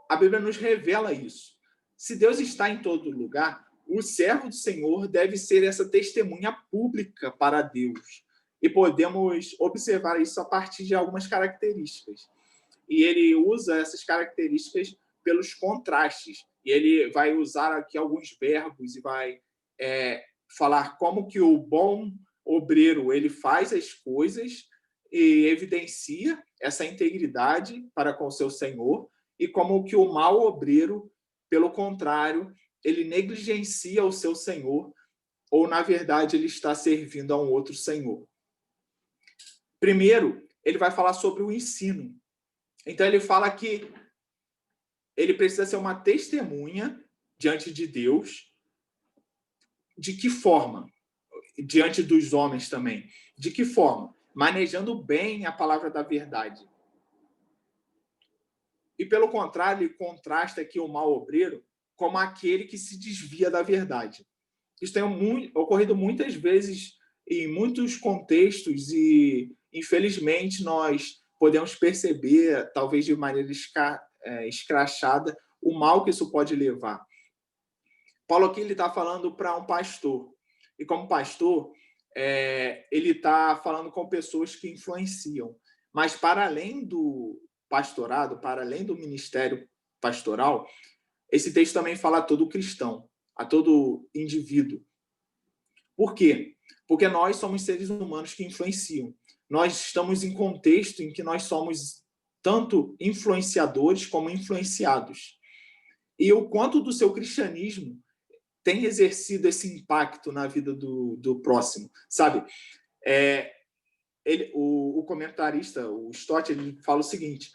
[SPEAKER 1] A Bíblia nos revela isso. Se Deus está em todo lugar, o servo do Senhor deve ser essa testemunha pública para Deus. E podemos observar isso a partir de algumas características. E ele usa essas características pelos contrastes. E ele vai usar aqui alguns verbos e vai falar como que o bom obreiro ele faz as coisas e evidencia essa integridade para com o seu Senhor, e como que o mau obreiro, pelo contrário, ele negligencia o seu Senhor, ou, na verdade, ele está servindo a um outro Senhor. Primeiro, ele vai falar sobre o ensino. Então, ele fala que ele precisa ser uma testemunha diante de Deus. De que forma? Diante dos homens também. De que forma? Manejando bem a palavra da verdade. E, pelo contrário, ele contrasta aqui o mau obreiro como aquele que se desvia da verdade. Isso tem ocorrido muitas vezes em muitos contextos e, infelizmente, nós podemos perceber, talvez de maneira escrachada, o mal que isso pode levar. Paulo aqui está falando para um pastor. E, como pastor, ele está falando com pessoas que influenciam. Mas, para além do pastorado, para além do ministério pastoral, esse texto também fala a todo cristão, a todo indivíduo. Por quê? Porque nós somos seres humanos que influenciam. Nós estamos em contexto em que nós somos tanto influenciadores como influenciados. E o quanto do seu cristianismo tem exercido esse impacto na vida do próximo, sabe? O comentarista, o Stott, ele fala o seguinte: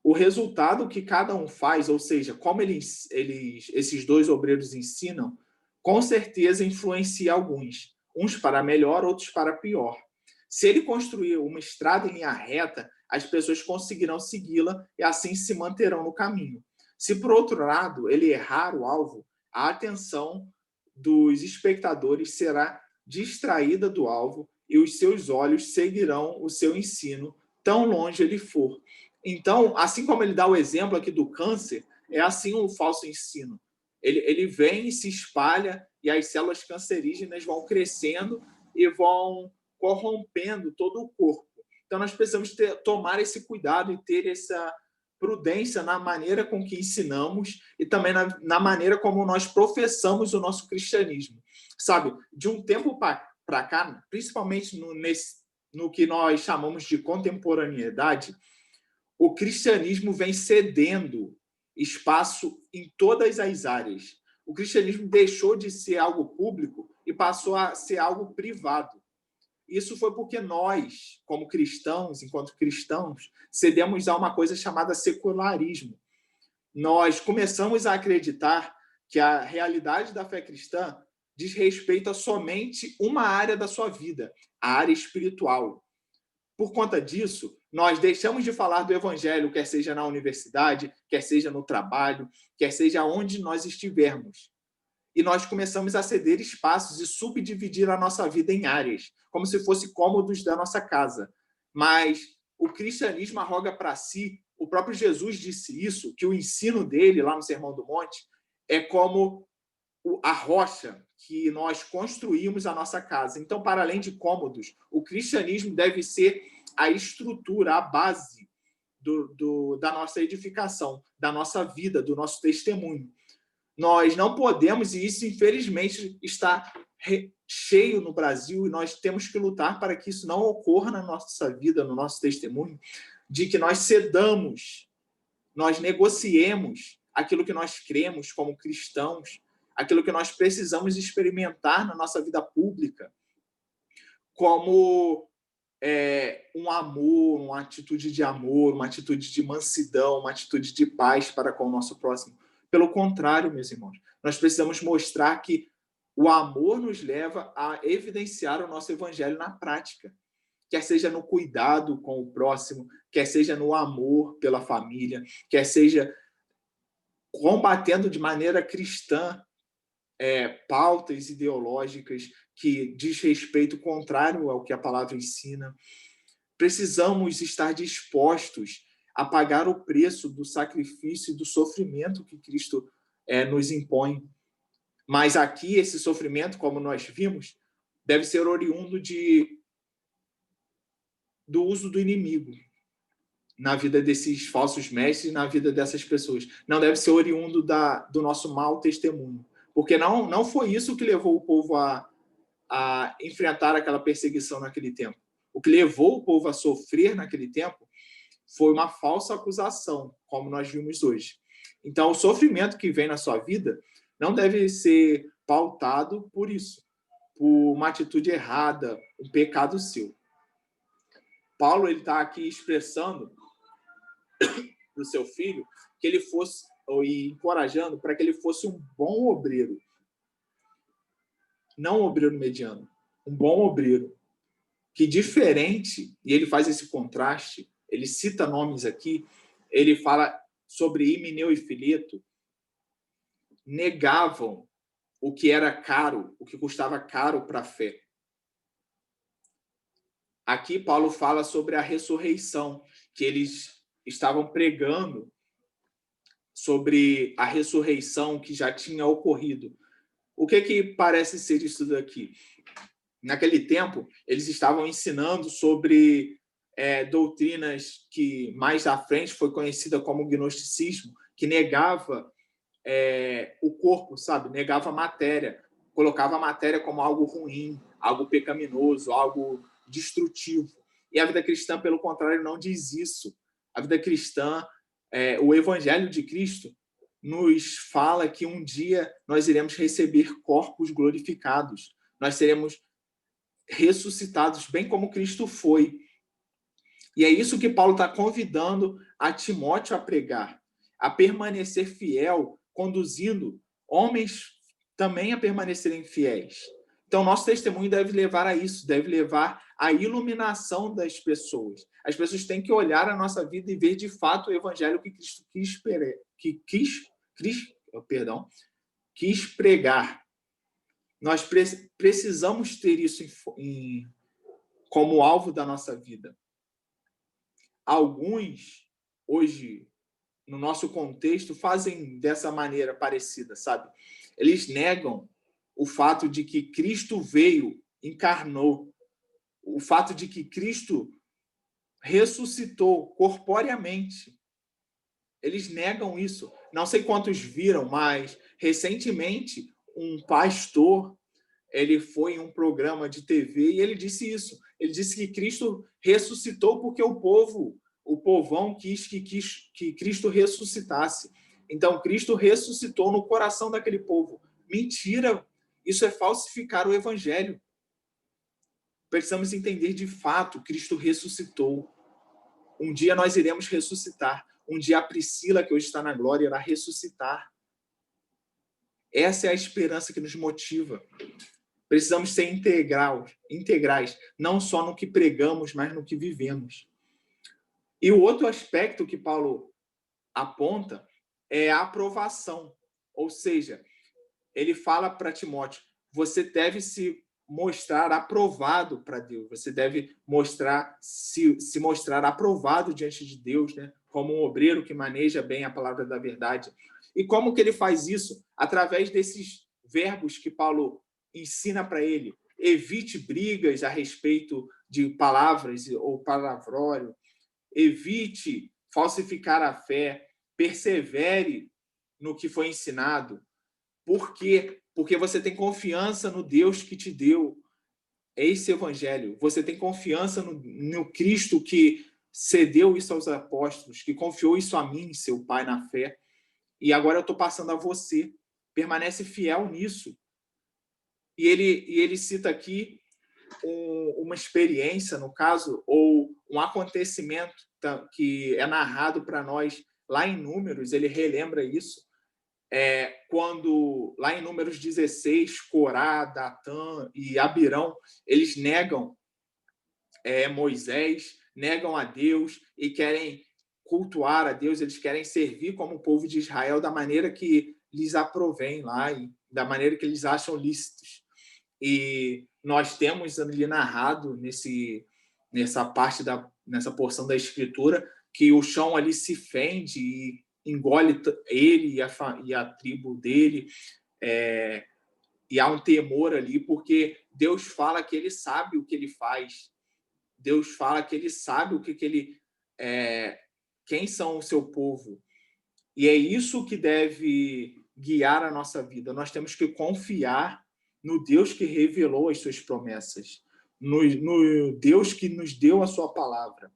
[SPEAKER 1] o resultado que cada um faz, ou seja, como esses dois obreiros ensinam, com certeza influencia alguns, uns para melhor, outros para pior. Se ele construir uma estrada em linha reta, as pessoas conseguirão segui-la e assim se manterão no caminho. Se, por outro lado, ele errar o alvo, a atenção dos espectadores será distraída do alvo e os seus olhos seguirão o seu ensino, tão longe ele for. Então, assim como ele dá o exemplo aqui do câncer, é assim o falso ensino. Ele vem e se espalha, e as células cancerígenas vão crescendo e vão corrompendo todo o corpo. Então, nós precisamos tomar esse cuidado e ter essa prudência na maneira com que ensinamos e também na maneira como nós professamos o nosso cristianismo. Sabe, de um tempo para cá, principalmente no que nós chamamos de contemporaneidade, o cristianismo vem cedendo espaço em todas as áreas. O cristianismo deixou de ser algo público e passou a ser algo privado. Isso foi porque nós, como cristãos, enquanto cristãos, cedemos a uma coisa chamada secularismo. Nós começamos a acreditar que a realidade da fé cristã diz respeito a somente uma área da sua vida, a área espiritual. Por conta disso, nós deixamos de falar do evangelho, quer seja na universidade, quer seja no trabalho, quer seja onde nós estivermos. E nós começamos a ceder espaços e subdividir a nossa vida em áreas, como se fossem cômodos da nossa casa. Mas o cristianismo arroga para si, o próprio Jesus disse isso, que o ensino dele, lá no Sermão do Monte, é como a rocha que nós construímos a nossa casa. Então, para além de cômodos, o cristianismo deve ser a estrutura, a base da nossa edificação, da nossa vida, do nosso testemunho. Nós não podemos, e isso, infelizmente, está cheio no Brasil, e nós temos que lutar para que isso não ocorra na nossa vida, no nosso testemunho, de que nós cedamos, nós negociemos aquilo que nós cremos como cristãos, aquilo que nós precisamos experimentar na nossa vida pública, como um amor, uma atitude de amor, uma atitude de mansidão, uma atitude de paz para com o nosso próximo. Pelo contrário, meus irmãos, nós precisamos mostrar que o amor nos leva a evidenciar o nosso evangelho na prática, quer seja no cuidado com o próximo, quer seja no amor pela família, quer seja combatendo de maneira cristã pautas ideológicas que diz respeito contrário ao que a palavra ensina. Precisamos estar dispostos a pagar o preço do sacrifício e do sofrimento que Cristo nos impõe. Mas aqui, esse sofrimento, como nós vimos, deve ser oriundo do uso do inimigo na vida desses falsos mestres, na vida dessas pessoas. Não deve ser oriundo do nosso mau testemunho. Porque não foi isso que levou o povo a enfrentar aquela perseguição naquele tempo. O que levou o povo a sofrer naquele tempo foi uma falsa acusação, como nós vimos hoje. Então, o sofrimento que vem na sua vida não deve ser pautado por isso, por uma atitude errada, um pecado seu. Paulo está aqui expressando para o seu filho que ele fosse, e encorajando para que ele fosse um bom obreiro. Não um obreiro mediano, um bom obreiro. Que diferente, e ele faz esse contraste, ele cita nomes aqui, ele fala sobre Himeneu e Fileto, negavam o que era caro, o que custava caro para a fé. Aqui Paulo fala sobre a ressurreição, que eles estavam pregando sobre a ressurreição que já tinha ocorrido. O que parece ser isso daqui? Naquele tempo, eles estavam ensinando sobre doutrinas que mais à frente foi conhecida como gnosticismo, que negava o corpo, sabe? Negava a matéria, colocava a matéria como algo ruim, algo pecaminoso, algo destrutivo. E a vida cristã, pelo contrário, não diz isso. A vida cristã, o Evangelho de Cristo, nos fala que um dia nós iremos receber corpos glorificados. Nós seremos ressuscitados, bem como Cristo foi. E é isso que Paulo está convidando a Timóteo a pregar, a permanecer fiel, conduzindo homens também a permanecerem fiéis. Então, nosso testemunho deve levar a isso, deve levar à iluminação das pessoas. As pessoas têm que olhar a nossa vida e ver de fato o evangelho que Cristo quis pregar. Nós precisamos ter isso como alvo da nossa vida. Alguns, hoje, no nosso contexto, fazem dessa maneira parecida, sabe? Eles negam o fato de que Cristo veio, encarnou, o fato de que Cristo ressuscitou corporeamente. Eles negam isso. Não sei quantos viram, mas recentemente um pastor, ele foi em um programa de TV e ele disse isso. Ele disse que Cristo ressuscitou porque o povão quis que Cristo ressuscitasse. Então, Cristo ressuscitou no coração daquele povo. Mentira! Isso é falsificar o evangelho. Precisamos entender de fato, Cristo ressuscitou. Um dia nós iremos ressuscitar. Um dia a Priscila, que hoje está na glória, irá ressuscitar. Essa é a esperança que nos motiva. Precisamos ser integrais, não só no que pregamos, mas no que vivemos. E o outro aspecto que Paulo aponta é a aprovação. Ou seja, ele fala para Timóteo, você deve se mostrar aprovado para Deus, você deve se mostrar aprovado diante de Deus, né? Como um obreiro que maneja bem a palavra da verdade. E como que ele faz isso? Através desses verbos que Paulo ensina para ele. Evite brigas a respeito de palavras ou palavrório. Evite falsificar a fé. Persevere no que foi ensinado. Por quê? Porque você tem confiança no Deus que te deu esse evangelho. Você tem confiança no Cristo que cedeu isso aos apóstolos, que confiou isso a mim, seu Pai, na fé. E agora eu estou passando a você. Permanece fiel nisso. E ele cita aqui uma experiência, no caso, ou um acontecimento que é narrado para nós lá em Números, ele relembra isso, quando lá em Números 16, Corá, Datã e Abirão, eles negam Moisés, negam a Deus e querem cultuar a Deus, eles querem servir como o povo de Israel da maneira que lhes aprovém lá e da maneira que eles acham lícitos. E nós temos ali narrado nessa porção da Escritura que o chão ali se fende e engole ele e a tribo dele, e há um temor ali, porque Deus fala que ele sabe o que ele faz. Deus fala que ele sabe o que ele quem são o seu povo. E é isso que deve guiar a nossa vida. Nós temos que confiar no Deus que revelou as suas promessas, no Deus que nos deu a sua palavra.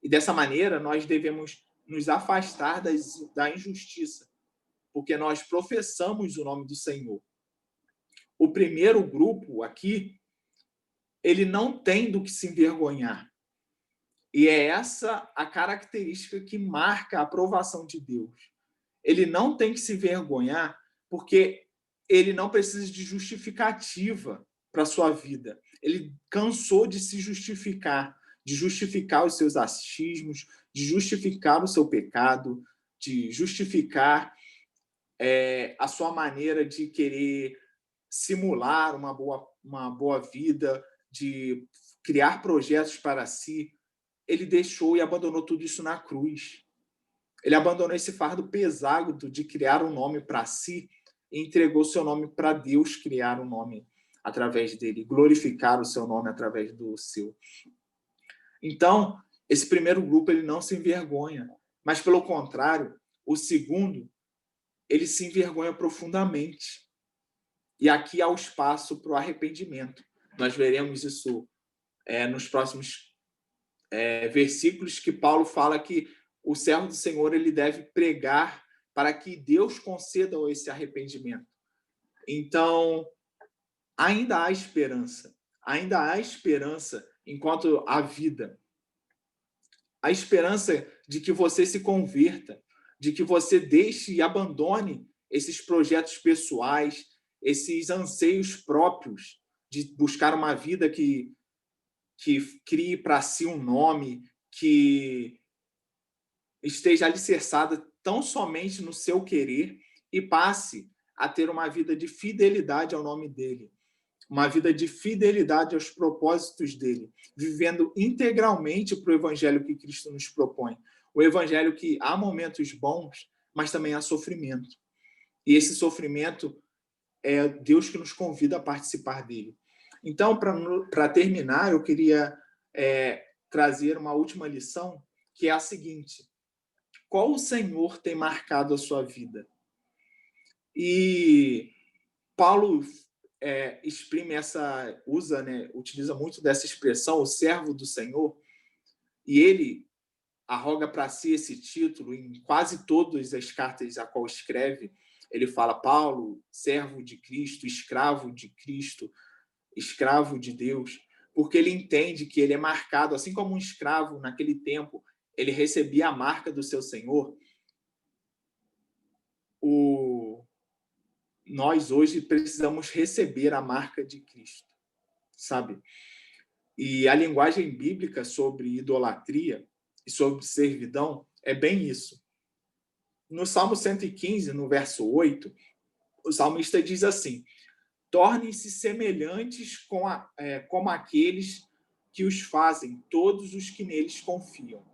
[SPEAKER 1] E dessa maneira, nós devemos nos afastar da injustiça, porque nós professamos o nome do Senhor. O primeiro grupo aqui, ele não tem do que se envergonhar. E é essa a característica que marca a aprovação de Deus. Ele não tem que se envergonhar porque ele não precisa de justificativa para a sua vida. Ele cansou de se justificar, de justificar os seus achismos, de justificar o seu pecado, de justificar a sua maneira de querer simular uma boa vida, de criar projetos para si. Ele deixou e abandonou tudo isso na cruz. Ele abandonou esse fardo pesado de criar um nome para si e entregou seu nome para Deus criar um nome através dele, glorificar o seu nome através do seu. Então, esse primeiro grupo ele não se envergonha, mas, pelo contrário, o segundo, ele se envergonha profundamente. E aqui há o espaço para o arrependimento. Nós veremos isso nos próximos versículos, que Paulo fala que o servo do Senhor ele deve pregar para que Deus conceda esse arrependimento. Então, ainda há esperança enquanto há vida. A esperança de que você se converta, de que você deixe e abandone esses projetos pessoais, esses anseios próprios de buscar uma vida que crie para si um nome, que esteja alicerçada tão somente no seu querer e passe a ter uma vida de fidelidade ao nome dele, uma vida de fidelidade aos propósitos dele, vivendo integralmente para o evangelho que Cristo nos propõe. O evangelho que há momentos bons, mas também há sofrimento. E esse sofrimento é Deus que nos convida a participar dele. Então, para terminar, eu queria trazer uma última lição, que é a seguinte: qual o Senhor tem marcado a sua vida? E Paulo utiliza muito dessa expressão, o servo do Senhor, e ele arroga para si esse título em quase todas as cartas a qual escreve. Ele fala: Paulo, servo de Cristo, escravo de Deus, porque ele entende que ele é marcado, assim como um escravo naquele tempo, ele recebia a marca do seu senhor. Nós hoje precisamos receber a marca de Cristo, sabe? E a linguagem bíblica sobre idolatria e sobre servidão é bem isso. No Salmo 115, no verso 8, o salmista diz assim: tornem-se semelhantes como aqueles que os fazem, todos os que neles confiam.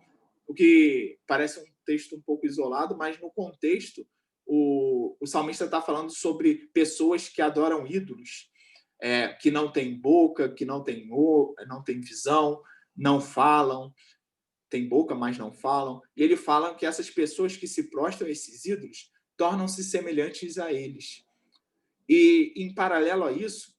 [SPEAKER 1] O que parece um texto um pouco isolado, mas no contexto, o salmista está falando sobre pessoas que adoram ídolos, que não têm boca, que não têm visão, não falam, têm boca, mas não falam. E ele fala que essas pessoas que se prostram a esses ídolos tornam-se semelhantes a eles. E, em paralelo a isso,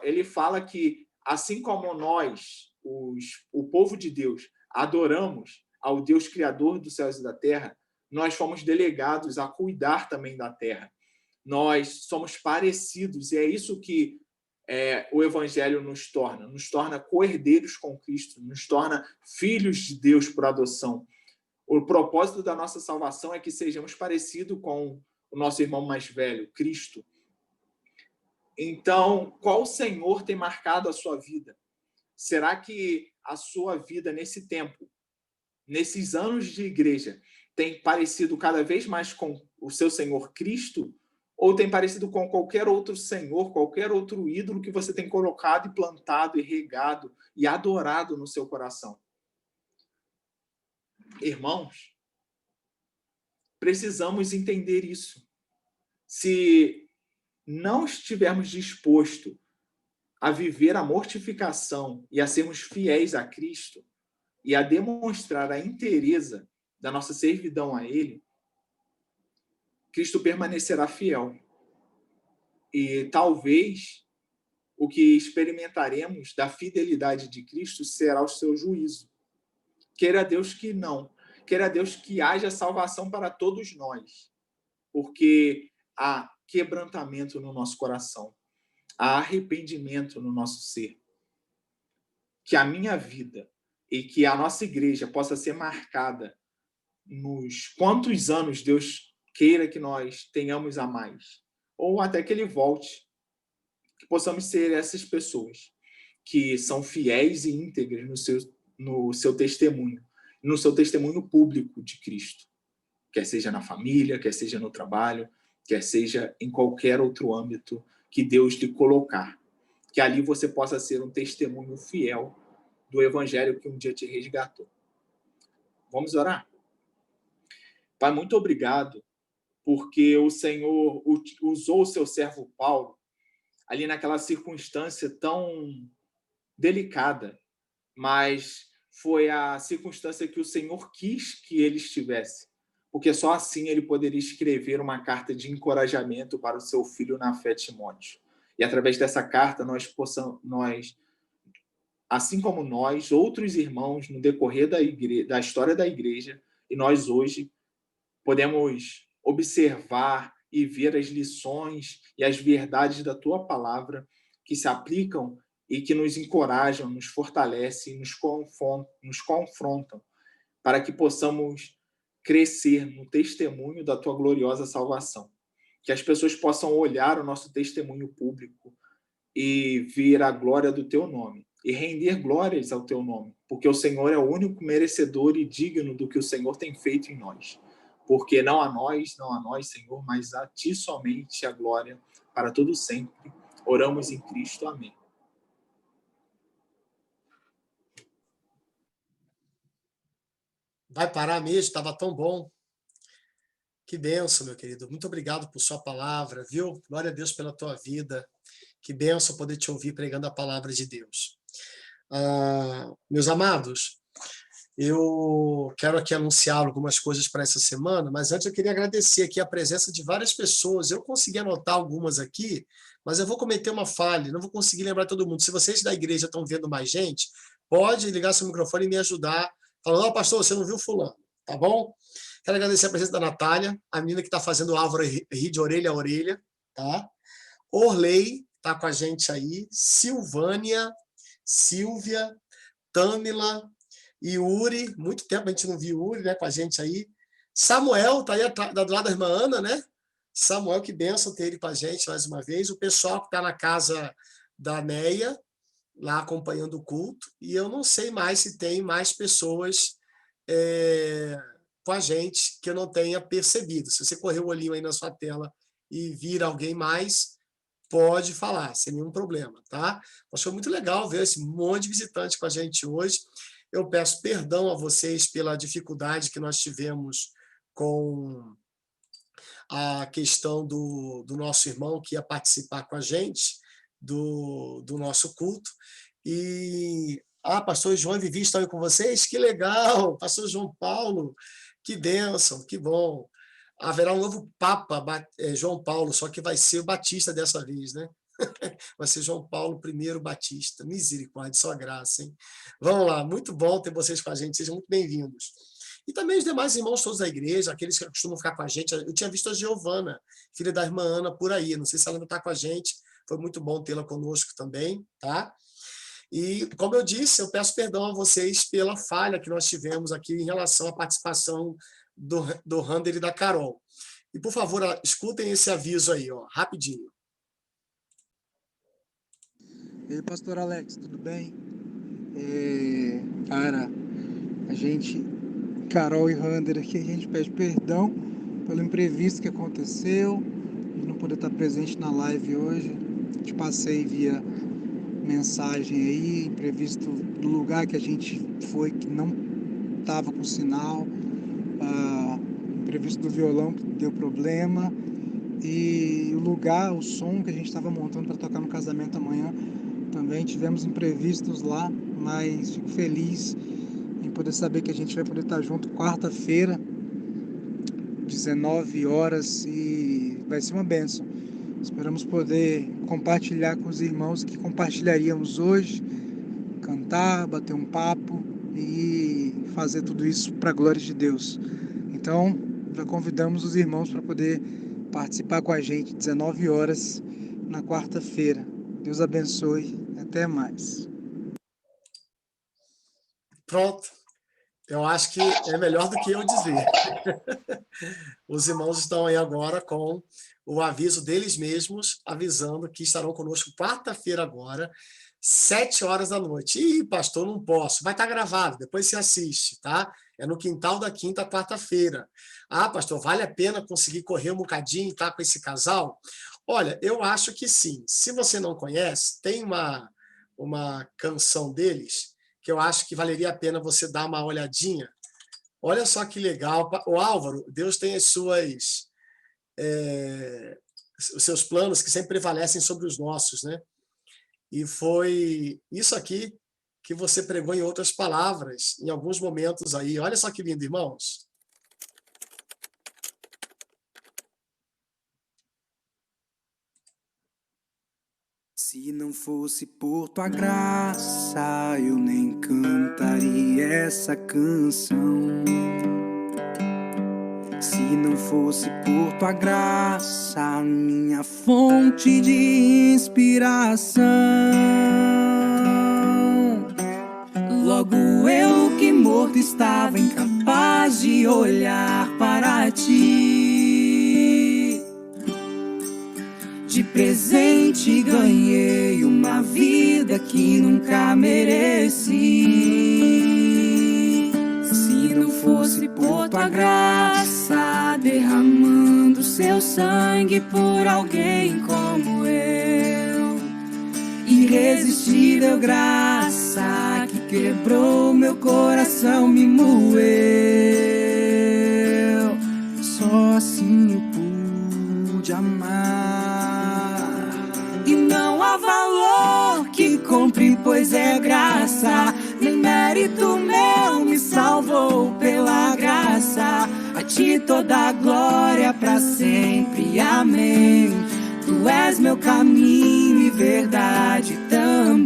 [SPEAKER 1] ele fala que, assim como nós, o povo de Deus, adoramos ao Deus Criador dos céus e da terra, nós fomos delegados a cuidar também da terra. Nós somos parecidos, e é isso que o Evangelho nos torna co-herdeiros com Cristo, nos torna filhos de Deus por adoção. O propósito da nossa salvação é que sejamos parecidos com o nosso irmão mais velho, Cristo. Então, qual Senhor tem marcado a sua vida? Será que a sua vida nesse tempo, nesses anos de igreja, tem parecido cada vez mais com o seu Senhor Cristo, ou tem parecido com qualquer outro senhor, qualquer outro ídolo que você tem colocado e plantado e regado e adorado no seu coração? Irmãos, precisamos entender isso. Se não estivermos dispostos a viver a mortificação e a sermos fiéis a Cristo e a demonstrar a inteireza da nossa servidão a Ele, Cristo permanecerá fiel. E talvez o que experimentaremos da fidelidade de Cristo será o seu juízo. Queira Deus que não. Queira Deus que haja salvação para todos nós. Porque há quebrantamento no nosso coração. Há arrependimento no nosso ser. Que a minha vida e que a nossa igreja possa ser marcada nos quantos anos Deus queira que nós tenhamos a mais, ou até que Ele volte, que possamos ser essas pessoas que são fiéis e íntegras no seu testemunho público de Cristo, quer seja na família, quer seja no trabalho, quer seja em qualquer outro âmbito que Deus lhe colocar, que ali você possa ser um testemunho fiel do Evangelho que um dia te resgatou. Vamos orar? Pai, muito obrigado, porque o Senhor usou o seu servo Paulo ali naquela circunstância tão delicada, mas foi a circunstância que o Senhor quis que ele estivesse, porque só assim ele poderia escrever uma carta de encorajamento para o seu filho na fé, Timóteo. E através dessa carta nós, assim como nós, outros irmãos no decorrer da história da igreja, e nós hoje podemos observar e ver as lições e as verdades da tua palavra que se aplicam e que nos encorajam, nos fortalecem, nos confrontam, para que possamos crescer no testemunho da tua gloriosa salvação. Que as pessoas possam olhar o nosso testemunho público e ver a glória do teu nome e render glórias ao teu nome, porque o Senhor é o único merecedor e digno do que o Senhor tem feito em nós. Porque não a nós, Senhor, mas a ti somente a glória para todo sempre. Oramos em Cristo. Amém.
[SPEAKER 3] Vai parar mesmo? Estava tão bom. Que bênção, meu querido. Muito obrigado por sua palavra, viu? Glória a Deus pela tua vida. Que bênção poder te ouvir pregando a palavra de Deus. Meus amados, eu quero aqui anunciar algumas coisas para essa semana, mas antes eu queria agradecer aqui a presença de várias pessoas. Eu consegui anotar algumas aqui, mas eu vou cometer uma falha, não vou conseguir lembrar todo mundo. Se vocês da igreja estão vendo mais gente, pode ligar seu microfone e me ajudar, falando, pastor, você não viu fulano, tá bom? Quero agradecer a presença da Natália, a menina que está fazendo o Álvaro rir de orelha a orelha, tá? Orley está com a gente aí, Silvânia, Silvia, Tâmila, Yuri, muito tempo a gente não viu Yuri, né, com a gente aí. Samuel, está aí do lado da irmã Ana, né? Samuel, que bênção ter ele com a gente mais uma vez. O pessoal que está na casa da Neia, lá acompanhando o culto. E eu não sei mais se tem mais pessoas com a gente que eu não tenha percebido. Se você correr o olhinho aí na sua tela e vir alguém mais, pode falar, sem nenhum problema, tá? Mas foi muito legal ver esse monte de visitante com a gente hoje. Eu peço perdão a vocês pela dificuldade que nós tivemos com a questão do nosso irmão que ia participar com a gente do nosso culto. E, pastor João e Vivi estão aí com vocês? Que legal! Pastor João Paulo, que bênção, que bom. Haverá um novo Papa, João Paulo, só que vai ser o Batista dessa vez, né? Vai ser João Paulo I Batista. Misericórdia, só graça, hein? Vamos lá, muito bom ter vocês com a gente, sejam muito bem-vindos. E também os demais irmãos todos da igreja, aqueles que costumam ficar com a gente. Eu tinha visto a Giovana, filha da irmã Ana, por aí, não sei se ela ainda está com a gente, foi muito bom tê-la conosco também, tá? E, como eu disse, eu peço perdão a vocês pela falha que nós tivemos aqui em relação à participação do Rander e da Carol. E, por favor, escutem esse aviso aí, ó, rapidinho.
[SPEAKER 4] E aí, pastor Alex, tudo bem? Cara, a gente, Carol e Rander aqui, a gente pede perdão pelo imprevisto que aconteceu, de não poder estar presente na live hoje. Te passei via mensagem aí, imprevisto do lugar que a gente foi, que não estava com sinal, imprevisto do violão que deu problema, e o lugar, o som que a gente estava montando para tocar no casamento amanhã, também tivemos imprevistos lá, mas fico feliz em poder saber que a gente vai poder estar junto quarta-feira, 19 horas, e vai ser uma bênção. Esperamos poder compartilhar com os irmãos que compartilharíamos hoje, cantar, bater um papo e fazer tudo isso para a glória de Deus. Então, já convidamos os irmãos para poder participar com a gente, 19 horas, na quarta-feira. Deus abençoe. Até mais.
[SPEAKER 3] Pronto. Eu acho que é melhor do que eu dizer. Os irmãos estão aí agora com o aviso deles mesmos, avisando que estarão conosco quarta-feira agora, 7 horas da noite. Ih, pastor, não posso. Vai estar gravado, depois você assiste, tá? É no quintal da quinta, quarta-feira. Ah, pastor, vale a pena conseguir correr um bocadinho e estar com esse casal? Olha, eu acho que sim. Se você não conhece, tem uma canção deles que eu acho que valeria a pena você dar uma olhadinha. Olha só que legal. O Álvaro, Deus tem os seus planos que sempre prevalecem sobre os nossos, né? E foi isso aqui que você pregou em outras palavras, em alguns momentos aí. Olha só que lindo, irmãos.
[SPEAKER 5] Se não fosse por tua graça, eu nem cantaria essa canção. Se não fosse por tua graça, minha fonte de inspiração. Logo eu que morto estava, incapaz de olhar para ti. De presente ganhei uma vida que nunca mereci. Se não fosse por tua graça, derramando seu sangue por alguém como eu. Irresistível graça que quebrou meu coração, me moeu. Só assim eu pude amar. E não há valor que compre, pois é graça. Nem mérito meu me salvou pela graça. A ti toda a glória pra sempre, amém. Tu és meu caminho e verdade também.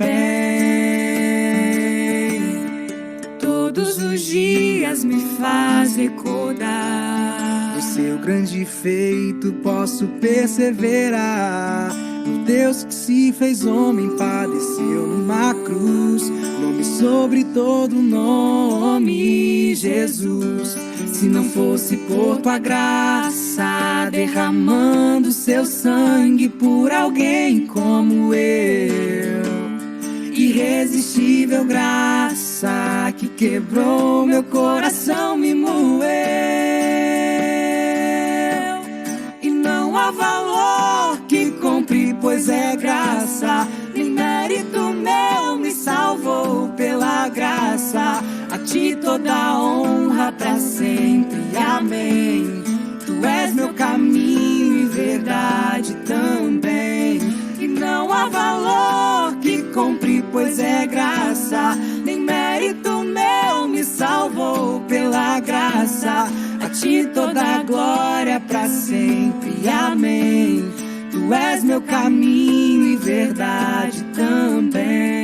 [SPEAKER 5] Todos os dias me faz recordar do seu grande feito, posso perseverar. O Deus que se fez homem padeceu numa cruz, nome sobre todo nome, Jesus. Se não fosse por tua graça, derramando seu sangue por alguém como eu. Irresistível graça que quebrou meu coração, me moeu. E não há valor que compre, pois é graça. Nem mérito meu me salvou pela graça. A ti toda a honra pra sempre, amém. Tu és meu caminho e verdade também. E não há valor que compre, pois é graça. Nem mérito meu me salvou pela graça. A ti toda a glória pra sempre, amém. Tu és meu caminho e verdade também.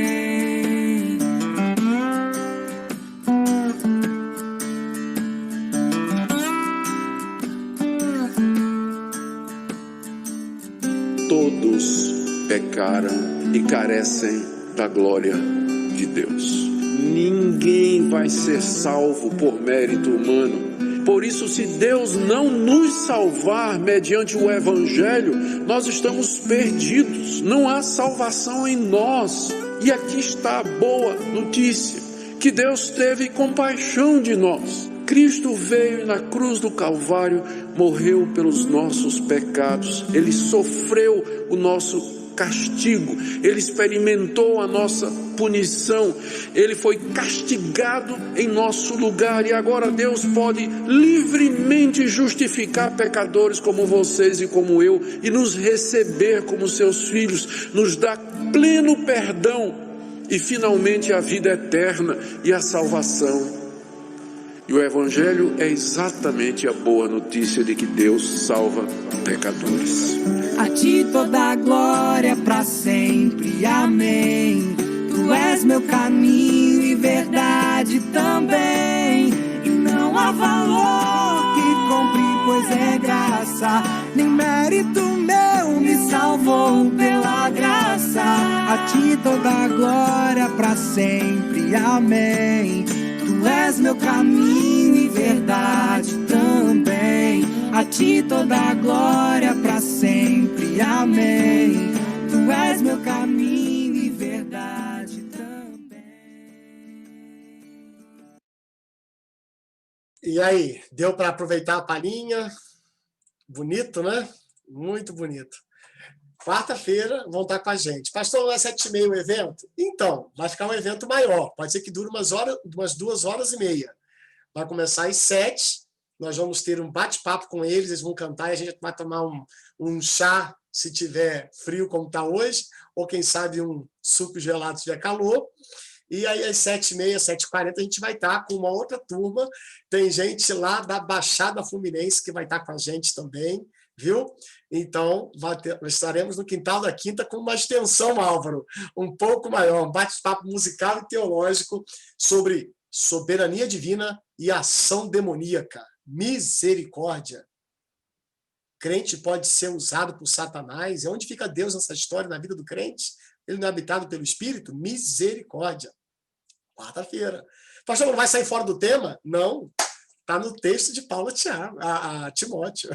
[SPEAKER 6] Todos pecaram e carecem da glória de Deus. Ninguém vai ser salvo por mérito humano. Por isso, se Deus não nos salvar mediante o Evangelho, nós estamos perdidos. Não há salvação em nós. E aqui está a boa notícia, que Deus teve compaixão de nós. Cristo veio e na cruz do Calvário morreu pelos nossos pecados. Ele sofreu o nosso castigo, ele experimentou a nossa punição, ele foi castigado em nosso lugar, e agora Deus pode livremente justificar pecadores como vocês e como eu, e nos receber como seus filhos, nos dar pleno perdão e finalmente a vida eterna e a salvação. E o Evangelho é exatamente a boa notícia de que Deus salva pecadores.
[SPEAKER 5] A ti toda a glória para sempre, amém. Tu és meu caminho e verdade também. E não há valor que compre, pois é graça. Nem mérito meu me salvou pela graça. A ti toda a glória para sempre, amém. Tu és meu caminho e verdade também. A ti toda a glória para sempre, amém. Tu és meu caminho e verdade também.
[SPEAKER 3] E aí, deu para aproveitar a palhinha? Bonito, né? Muito bonito. Quarta-feira vão estar com a gente. Pastor, às 7h30 o evento? Então, vai ficar um evento maior. Pode ser que dure umas 2h30. Vai começar às 7h. Nós vamos ter um bate-papo com eles, eles vão cantar e a gente vai tomar um chá, se tiver frio como está hoje, ou quem sabe um suco gelado se tiver calor. E aí às 7h30, 7h40 a gente vai estar com uma outra turma. Tem gente lá da Baixada Fluminense que vai estar com a gente também, viu? Então, estaremos no Quintal da Quinta com uma extensão, Álvaro, um pouco maior, um bate-papo musical e teológico sobre soberania divina e ação demoníaca. Misericórdia. Crente pode ser usado por Satanás. E onde fica Deus nessa história, na vida do crente? Ele não é habitado pelo Espírito? Misericórdia. Quarta-feira. Pastor, não vai sair fora do tema? Não. Está no texto de Paulo a Timóteo.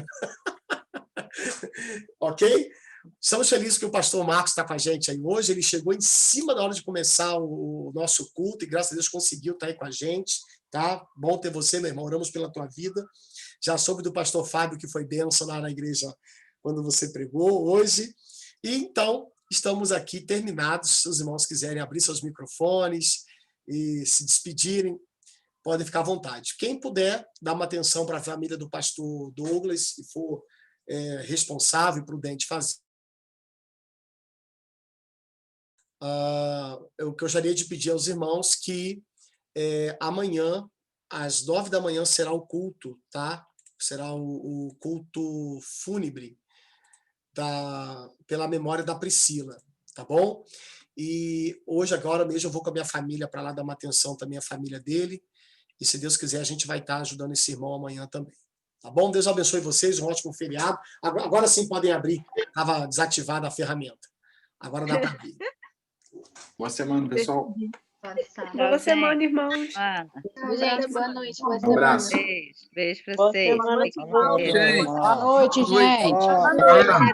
[SPEAKER 3] Ok? Estamos felizes que o pastor Marcos está com a gente aí hoje. Ele chegou em cima da hora de começar o nosso culto e, graças a Deus, conseguiu estar aí com a gente. Tá? Bom ter você, meu irmão. Oramos pela tua vida. Já soube do pastor Fábio, que foi bênção lá na igreja quando você pregou hoje. E então, estamos aqui terminados. Se os irmãos quiserem abrir seus microfones e se despedirem, podem ficar à vontade. Quem puder, dar uma atenção para a família do pastor Douglas, se for responsável e prudente fazer. Eu gostaria de pedir aos irmãos que amanhã, às 9h será o culto, tá? Será o culto fúnebre pela memória da Priscila, tá bom? E hoje, agora mesmo, eu vou com a minha família para lá dar uma atenção também à família dele. E, se Deus quiser, a gente vai estar ajudando esse irmão amanhã também. Tá bom? Deus abençoe vocês, um ótimo feriado. Agora sim podem abrir. Estava desativada a ferramenta. Agora dá para abrir.
[SPEAKER 1] Boa semana, pessoal.
[SPEAKER 26] Boa semana, irmãos.
[SPEAKER 7] Gente, boa noite. Boa
[SPEAKER 1] Um
[SPEAKER 7] semana.
[SPEAKER 1] abraço.
[SPEAKER 7] Beijo pra
[SPEAKER 8] Boa
[SPEAKER 7] vocês.
[SPEAKER 8] semana,
[SPEAKER 7] Boa
[SPEAKER 8] gente.
[SPEAKER 7] noite, gente.
[SPEAKER 8] Boa noite.